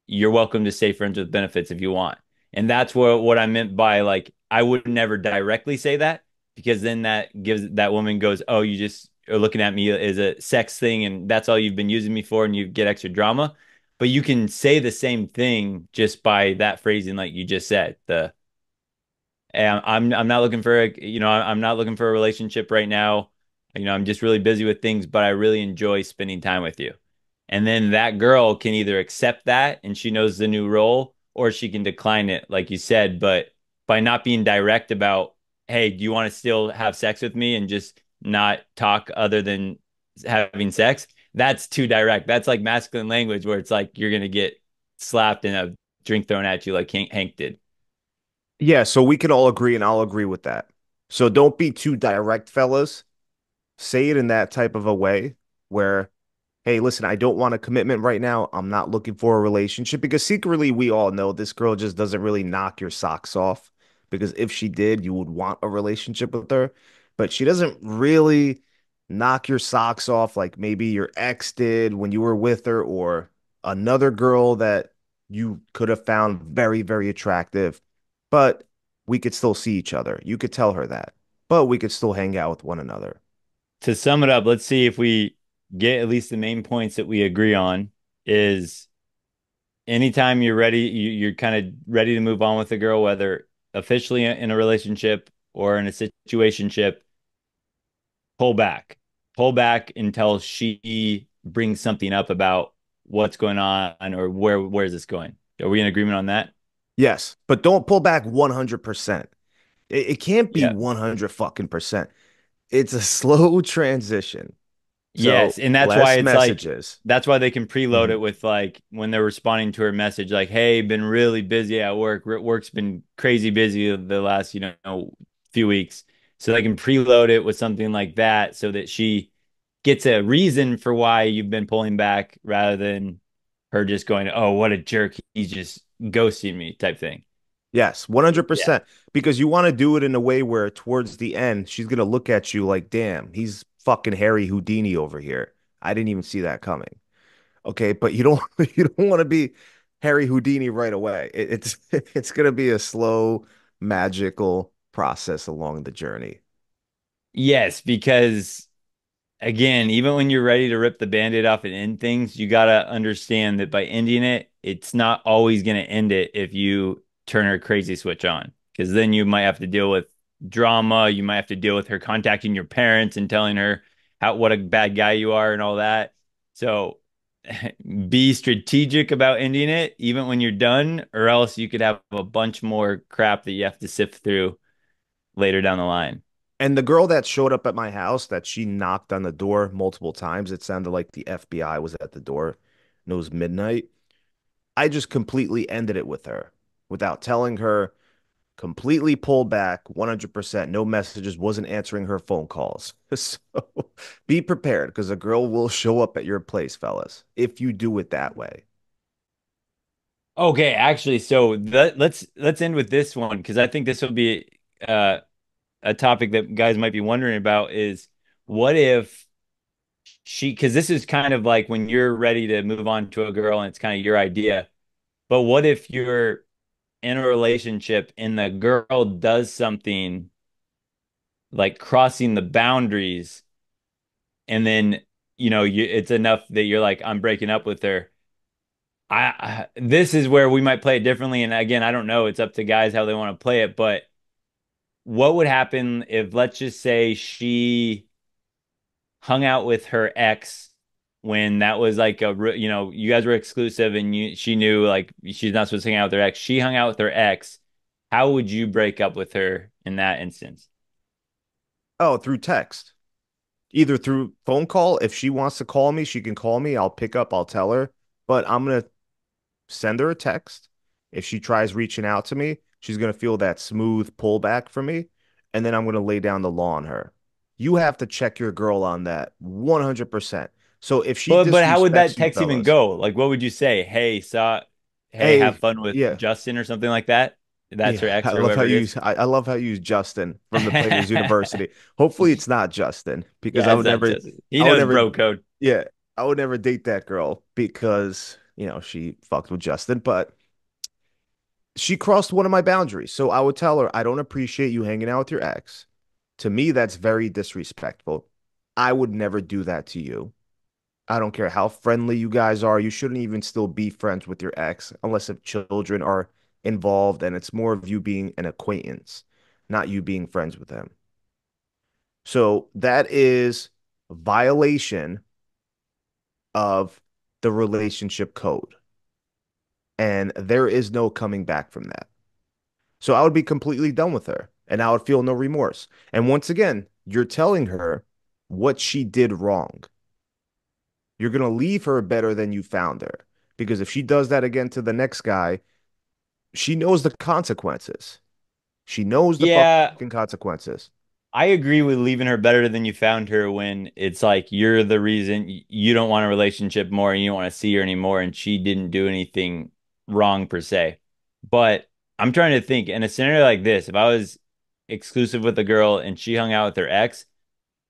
you're welcome to say friends with benefits if you want. And that's what I meant by like I would never directly say that because then that gives that woman goes, "Oh, you just are looking at me as a sex thing and that's all you've been using me for and you get extra drama." But you can say the same thing just by that phrasing like you just said. The and I'm not looking for I'm not looking for a relationship right now. I'm just really busy with things, but I really enjoy spending time with you. And then that girl can either accept that and she knows the new role, or she can decline it, like you said. But by not being direct about, hey, do you want to still have sex with me and just not talk other than having sex? That's too direct. That's like masculine language where it's like you're gonna get slapped and a drink thrown at you like Hank did. Yeah, so we can all agree, and I'll agree with that. So don't be too direct, fellas. Say it in that type of a way where, hey, listen, I don't want a commitment right now. I'm not looking for a relationship because secretly we all know this girl just doesn't really knock your socks off. Because if she did, you would want a relationship with her. But she doesn't really knock your socks off like maybe your ex did when you were with her, or another girl that you could have found very, very attractive. But we could still see each other. You could tell her that. But we could still hang out with one another. To sum it up, let's see if we get at least the main points that we agree on is anytime you're ready, you're kind of ready to move on with a girl, whether officially in a relationship or in a situationship, pull back. Pull back until she brings something up about what's going on or where's this going. Are we in agreement on that? Yes, but don't pull back 100%. It can't be Yeah. 100 fucking percent. It's a slow transition. Yes, So and that's why less it's like messages. that's why they can preload it Mhm. with like when they're responding to her message, like, "Hey, been really busy at work. Work's been crazy busy the last few weeks." So they can preload it with something like that, so that she gets a reason for why you've been pulling back, rather than her just going, "Oh, what a jerk! He's just ghosting me," type thing. Yes, Yeah. 100%. Because you want to do it in a way where towards the end, she's going to look at you like, damn, he's fucking Harry Houdini over here. I didn't even see that coming. Okay, but you don't you don't want to be Harry Houdini right away. It's it's gonna be a slow, magical process along the journey. Yes, because again, even when you're ready to rip the band-aid off and end things, you gotta understand that by ending it, it's not always gonna end it if you turn her crazy switch on. Because then you might have to deal with drama, you might have to deal with her contacting your parents and telling her how what a bad guy you are and all that. So be strategic about ending it, even when you're done, or else you could have a bunch more crap that you have to sift through later down the line. And the girl that showed up at my house, that she knocked on the door multiple times, it sounded like the FBI was at the door and it was midnight. I just completely ended it with her without telling her, completely pulled back 100%, no messages, wasn't answering her phone calls. So be prepared because a girl will show up at your place, fellas, if you do it that way. Okay, actually, so let's end with this one because I think this will be a topic that guys might be wondering about is what if she, because this is kind of like when you're ready to move on to a girl and it's kind of your idea, but what if you're in a relationship and the girl does something like crossing the boundaries and then it's enough that you're like I'm breaking up with her. This is where we might play it differently, and again, I don't know. It's up to guys how they want to play it, but what would happen if, let's just say, she hung out with her ex when that was like you guys were exclusive and she knew like she's not supposed to hang out with her ex. She hung out with her ex. How would you break up with her in that instance? Oh, through text, either through phone call. If she wants to call me, she can call me. I'll pick up, I'll tell her, but I'm going to send her a text. If she tries reaching out to me, she's going to feel that smooth pullback from me. And then I'm going to lay down the law on her. You have to check your girl on that 100%. So if she But how would that disrespects you, text even fellas, go? Like, what would you say? Hey, have hey, fun with yeah, Justin or something like that. That's her yeah, ex or whoever it is. I love how you use Justin from the Players University. Hopefully it's not Justin because Yeah, it's not Justin. He I would knows never, bro code. yeah, I would never date that girl because, she fucked with Justin, but she crossed one of my boundaries. So I would tell her, I don't appreciate you hanging out with your ex. To me, that's very disrespectful. I would never do that to you. I don't care how friendly you guys are. You shouldn't even still be friends with your ex unless if children are involved and it's more of you being an acquaintance, not you being friends with them. So that is a violation of the relationship code. And there is no coming back from that. So I would be completely done with her and I would feel no remorse. And once again, you're telling her what she did wrong. You're going to leave her better than you found her. Because if she does that again to the next guy, she knows the consequences. She knows the Yeah, fucking consequences. I agree with leaving her better than you found her when it's like you're the reason you don't want a relationship more and you don't want to see her anymore and she didn't do anything wrong per se. But I'm trying to think in a scenario like this, if I was exclusive with a girl and she hung out with her ex,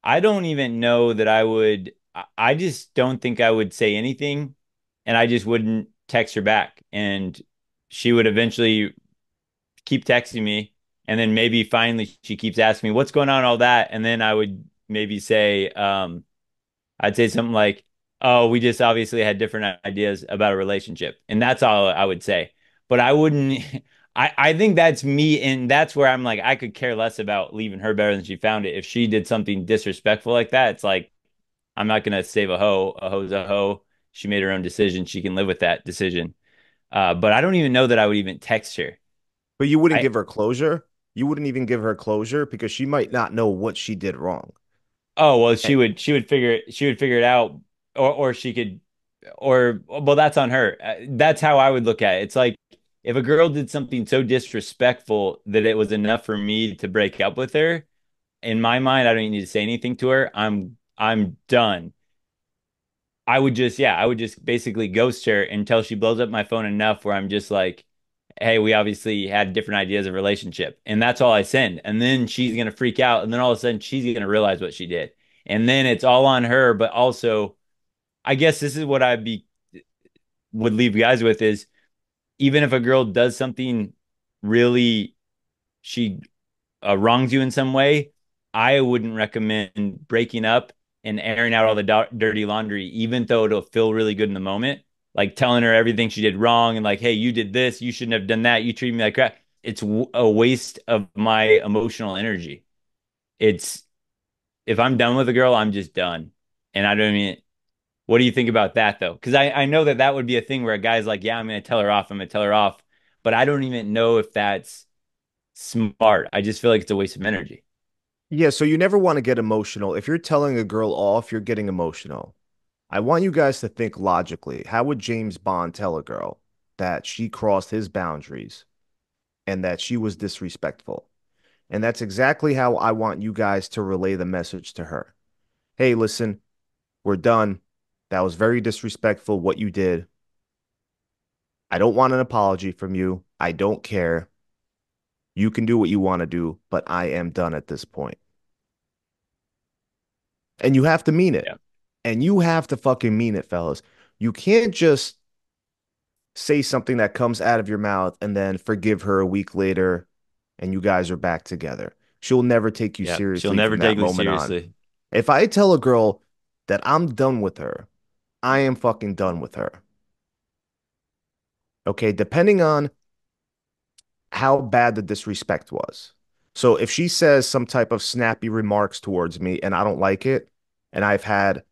I don't even know that I would. I just don't think I would say anything, and I just wouldn't text her back, and she would eventually keep texting me, and then maybe finally she keeps asking me what's going on, all that, and then I would maybe say, I'd say something like, "Oh, we just obviously had different ideas about a relationship," and that's all I would say. But I wouldn't. I think that's me, and that's where I'm like, I could care less about leaving her better than she found it. If she did something disrespectful like that, it's like I'm not gonna save a hoe. A hoe's a hoe. She made her own decision. She can live with that decision. But I don't even know that I would even text her. But you wouldn't I give her closure. You wouldn't even give her closure because she might not know what she did wrong. Oh well, Eh, she would figure it out, or she could, or well, that's on her. That's how I would look at it. It's like if a girl did something so disrespectful that it was enough for me to break up with her. In my mind, I don't even need to say anything to her. I'm done. I would just basically ghost her until she blows up my phone enough where I'm just like, hey, we obviously had different ideas of relationship. And that's all I send. And then she's gonna freak out. And then all of a sudden she's gonna realize what she did. And then it's all on her, but also I guess this is what I'd be would leave guys with is even if a girl does something really she wrongs you in some way, I wouldn't recommend breaking up and airing out all the dirty laundry, even though it'll feel really good in the moment. Like telling her everything she did wrong and like, hey, you did this, you shouldn't have done that, you treated me like crap. It's a waste of my emotional energy. It's if I'm done with a girl, I'm just done. And I don't mean, what do you think about that though? Because I know that that would be a thing where a guy's like, yeah, I'm going to tell her off. I'm going to tell her off. But I don't even know if that's smart. I just feel like it's a waste of energy. Yeah, so you never want to get emotional. If you're telling a girl off, you're getting emotional. I want you guys to think logically. How would James Bond tell a girl that she crossed his boundaries and that she was disrespectful? And that's exactly how I want you guys to relay the message to her. Hey, listen, we're done. That was very disrespectful what you did. I don't want an apology from you. I don't care. You can do what you want to do, but I am done at this point. And you have to mean it. Yeah. And you have to fucking mean it, fellas. You can't just say something that comes out of your mouth and then forgive her a week later and you guys are back together. She'll never take you Yeah. She'll seriously never from that take me moment on. seriously. If I tell a girl that I'm done with her, I am fucking done with her. Okay, depending on how bad the disrespect was. So if she says some type of snappy remarks towards me and I don't like it, and I've had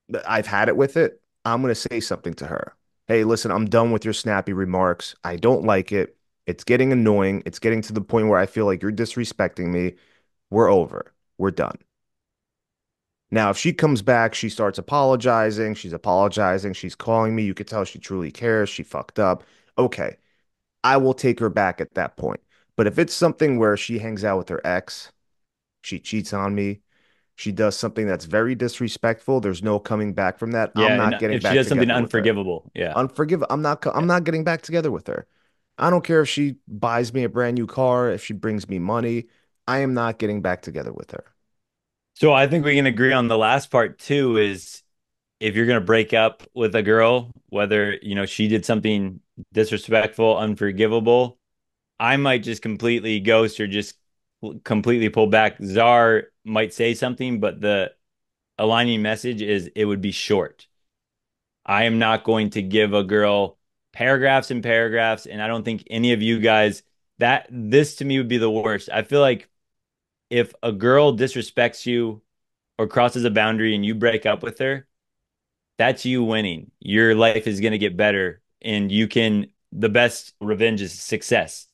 it with it, I'm going to say something to her. Hey, listen, I'm done with your snappy remarks. I don't like it. It's getting annoying. It's getting to the point where I feel like you're disrespecting me. We're over. We're done. Now, if she comes back, she starts apologizing. She's apologizing. She's calling me. You could tell she truly cares. She fucked up. Okay. I will take her back at that point. But if it's something where she hangs out with her ex, she cheats on me, she does something that's very disrespectful, there's no coming back from that. I'm Yeah. not And getting if she back does something together with her. unforgivable, yeah. Unforgive. I'm Yeah. not getting back together with her. I don't care if she buys me a brand new car, if she brings me money. I am not getting back together with her. So I think we can agree on the last part too is if you're going to break up with a girl, whether, she did something disrespectful, unforgivable, I might just completely ghost or just completely pull back. Czar might say something, but the aligning message is it would be short. I am not going to give a girl paragraphs and paragraphs, and I don't think any of you guys that this to me would be the worst. I feel like if a girl disrespects you or crosses a boundary and you break up with her, that's you winning. Your life is going to get better, and the best revenge is success.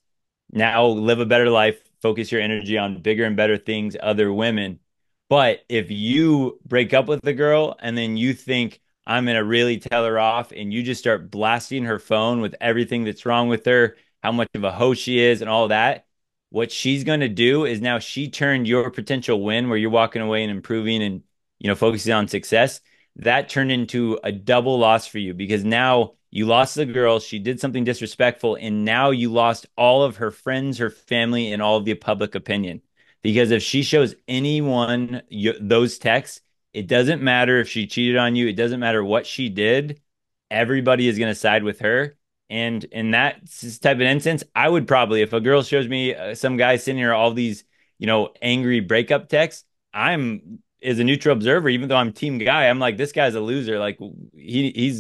Now live a better life, focus your energy on bigger and better things, other women. But if you break up with the girl and then you think I'm gonna really tell her off and you just start blasting her phone with everything that's wrong with her, how much of a hoe she is and all that, what she's gonna do is now she turned your potential win where you're walking away and improving and focusing on success, that turned into a double loss for you because now you lost the girl, she did something disrespectful, and now you lost all of her friends, her family, and all of the public opinion. Because if she shows anyone those texts, it doesn't matter if she cheated on you, it doesn't matter what she did, everybody is going to side with her. And in that type of instance, I would probably, if a girl shows me some guy sending her all these, angry breakup texts, I'm as a neutral observer, even though I'm team guy, I'm like, this guy's a loser. Like he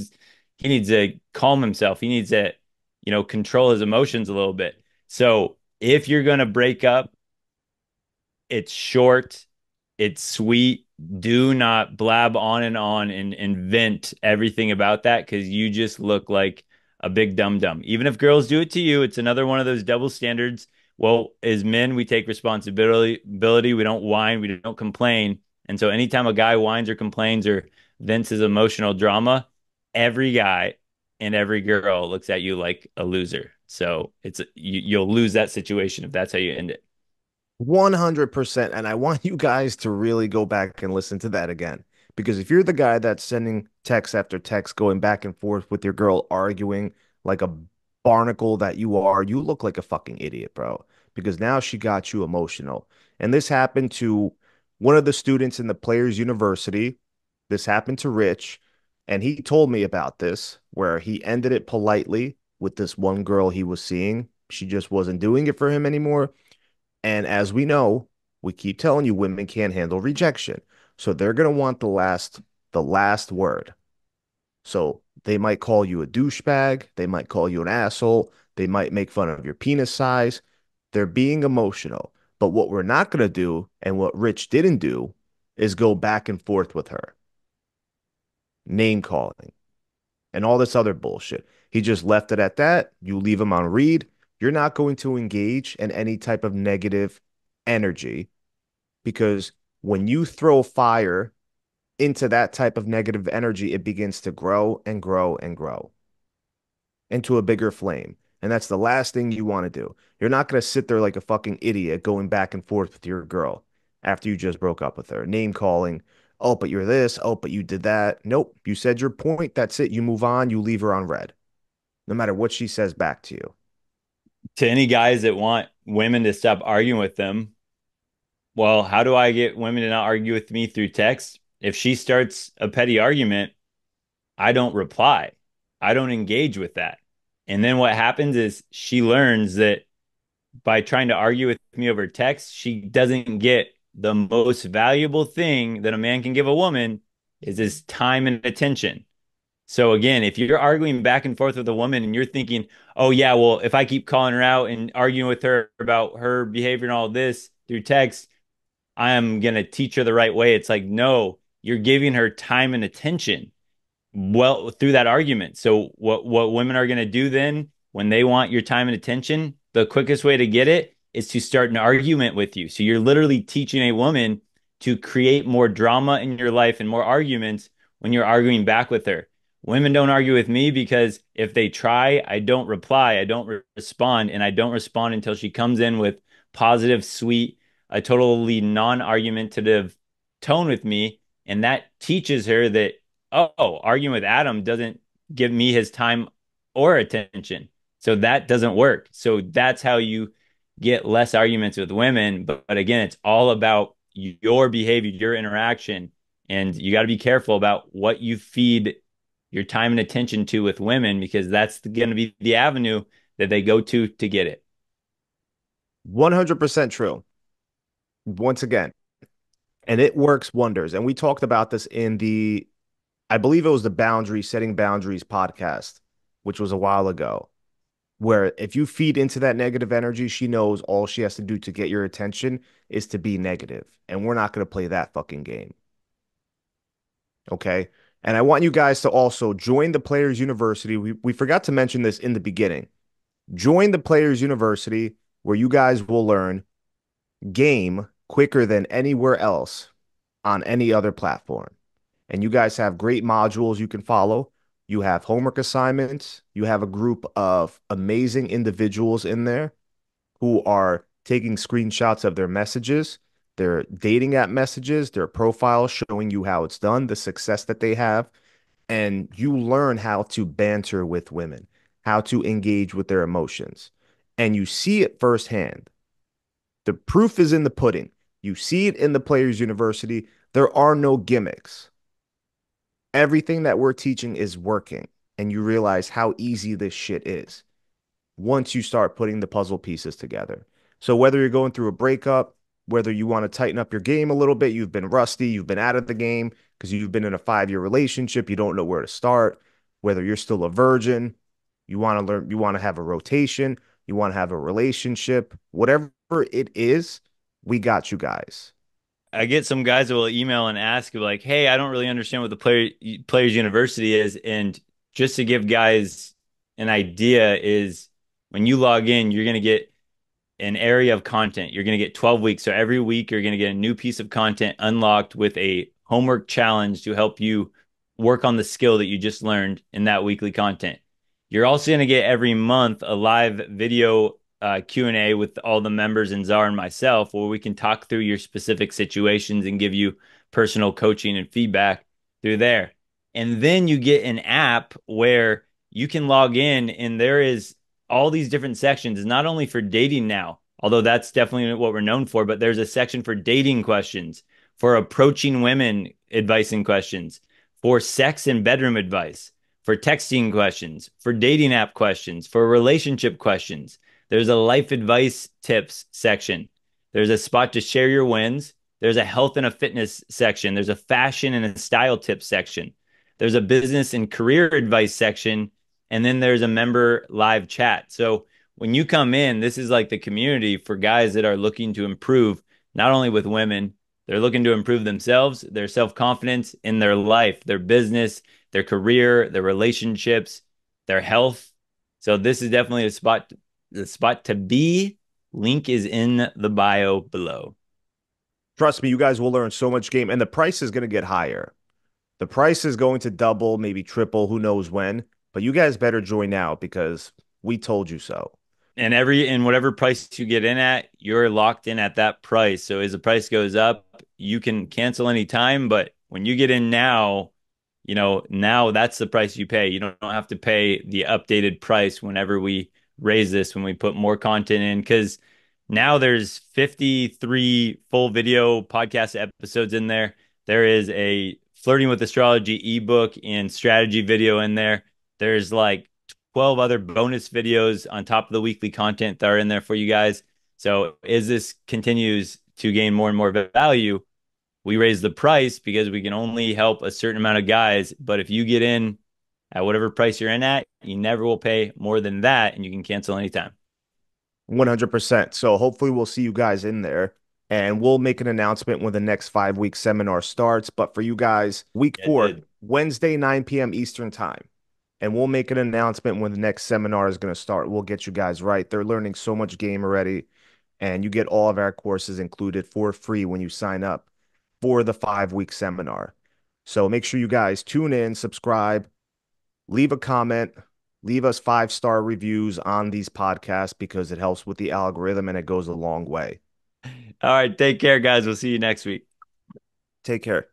needs to calm himself. He needs to, control his emotions a little bit. So if you're gonna break up, it's short, it's sweet. Do not blab on and vent everything about that because you just look like a big dum dum. Even if girls do it to you, it's another one of those double standards. Well, as men, we take responsibility. We don't whine. We don't complain. And so, anytime a guy whines or complains or vents his emotional drama, every guy and every girl looks at you like a loser. So you'll lose that situation if that's how you end it. 100%. And I want you guys to really go back and listen to that again. Because if you're the guy that's sending text after text, going back and forth with your girl, arguing like a barnacle that you are, you look like a fucking idiot, bro. Because now she got you emotional. And this happened to one of the students in the Players University. This happened to Rich. And he told me about this, where he ended it politely with this one girl he was seeing. She just wasn't doing it for him anymore. And as we know, we keep telling you women can't handle rejection. So they're going to want the last word. So they might call you a douchebag, they might call you an asshole, they might make fun of your penis size. They're being emotional. But what we're not going to do, and what Rich didn't do, is go back and forth with her, name calling, and all this other bullshit. He just left it at that. You leave him on read. You're not going to engage in any type of negative energy, because when you throw fire into that type of negative energy, it begins to grow and grow and grow into a bigger flame. And that's the last thing you want to do. You're not going to sit there like a fucking idiot going back and forth with your girl after you just broke up with her, name calling. Oh, but you're this. Oh, but you did that. Nope. You said your point. That's it. You move on. You leave her on red, no matter what she says back to you. To any guys that want women to stop arguing with them, well, how do I get women to not argue with me through text? If she starts a petty argument, I don't reply. I don't engage with that. And then what happens is she learns that by trying to argue with me over text, she doesn't get the most valuable thing that a man can give a woman is his time and attention. So again, if you're arguing back and forth with a woman and you're thinking, oh yeah, well, if I keep calling her out and arguing with her about her behavior and all this through text, I am gonna teach her the right way. It's like, no, you're giving her time and attention well through that argument. So what women are going to do then when they want your time and attention, the quickest way to get it is to start an argument with you. So you're literally teaching a woman to create more drama in your life and more arguments when you're arguing back with her. Women don't argue with me because if they try, I don't reply, I don't respond, and I don't respond until she comes in with positive, sweet, a totally non-argumentative tone with me, and that teaches her that, oh, arguing with Adam doesn't give me his time or attention. So that doesn't work. So that's how you get less arguments with women. But again, it's all about your behavior, your interaction. And you got to be careful about what you feed your time and attention to with women, because that's going to be the avenue that they go to get it. 100% true. Once again, and it works wonders. And we talked about this in I believe it was the Setting Boundaries podcast, which was a while ago, where if you feed into that negative energy, she knows all she has to do to get your attention is to be negative. And we're not going to play that fucking game. Okay. And I want you guys to also join the Players University. We forgot to mention this in the beginning. Join the Players University, where you guys will learn game quicker than anywhere else on any other platform. And you guys have great modules you can follow. You have homework assignments. You have a group of amazing individuals in there who are taking screenshots of their messages, their dating app messages, their profiles showing you how it's done, the success that they have. And you learn how to banter with women, how to engage with their emotions. And you see it firsthand. The proof is in the pudding. You see it in the Players University. There are no gimmicks. Everything that we're teaching is working, and you realize how easy this shit is once you start putting the puzzle pieces together. So whether you're going through a breakup, whether you want to tighten up your game a little bit, you've been rusty, you've been out of the game because you've been in a 5-year relationship, you don't know where to start, whether you're still a virgin, you want to learn, you want to have a rotation, you want to have a relationship, whatever it is, we got you guys. I get some guys that will email and ask like, "Hey, I don't really understand what the Players University is." And just to give guys an idea is when you log in, you're going to get an area of content. You're going to get 12 weeks. So every week you're going to get a new piece of content unlocked with a homework challenge to help you work on the skill that you just learned in that weekly content. You're also going to get every month a live video Q&A with all the members and Czar and myself, where we can talk through your specific situations and give you personal coaching and feedback through there. And then you get an app where you can log in, and there is all these different sections, not only for dating now, although that's definitely what we're known for, but there's a section for dating questions, for approaching women advice and questions, for sex and bedroom advice, for texting questions, for dating app questions, for relationship questions. There's a life advice tips section. There's a spot to share your wins. There's a health and a fitness section. There's a fashion and a style tips section. There's a business and career advice section. And then there's a member live chat. So when you come in, this is like the community for guys that are looking to improve, not only with women, they're looking to improve themselves, their self-confidence in their life, their business, their career, their relationships, their health. So this is definitely the spot to be. Link is in the bio below. Trust me, you guys will learn so much game, and the price is going to get higher. The price is going to double, maybe triple, who knows when. But you guys better join now because we told you so. And whatever price you get in at, you're locked in at that price. So as the price goes up, you can cancel any time. But when you get in now, now that's the price you pay. You don't have to pay the updated price whenever we raise this, when we put more content in, because now there's 53 full video podcast episodes in there. There is a flirting with astrology ebook and strategy video in there. There's like 12 other bonus videos on top of the weekly content that are in there for you guys. So as this continues to gain more and more value, we raise the price because we can only help a certain amount of guys. But if you get in at whatever price you're in at, you never will pay more than that, and you can cancel anytime. 100%. So hopefully we'll see you guys in there, and we'll make an announcement when the next 5-week seminar starts. But for you guys, week 4, Wednesday, 9 p.m. Eastern time. And we'll make an announcement when the next seminar is going to start. We'll get you guys right. They're learning so much game already. And you get all of our courses included for free when you sign up for the 5-week seminar. So make sure you guys tune in, subscribe, leave a comment, leave us 5-star reviews on these podcasts because it helps with the algorithm and it goes a long way. All right. Take care, guys. We'll see you next week. Take care.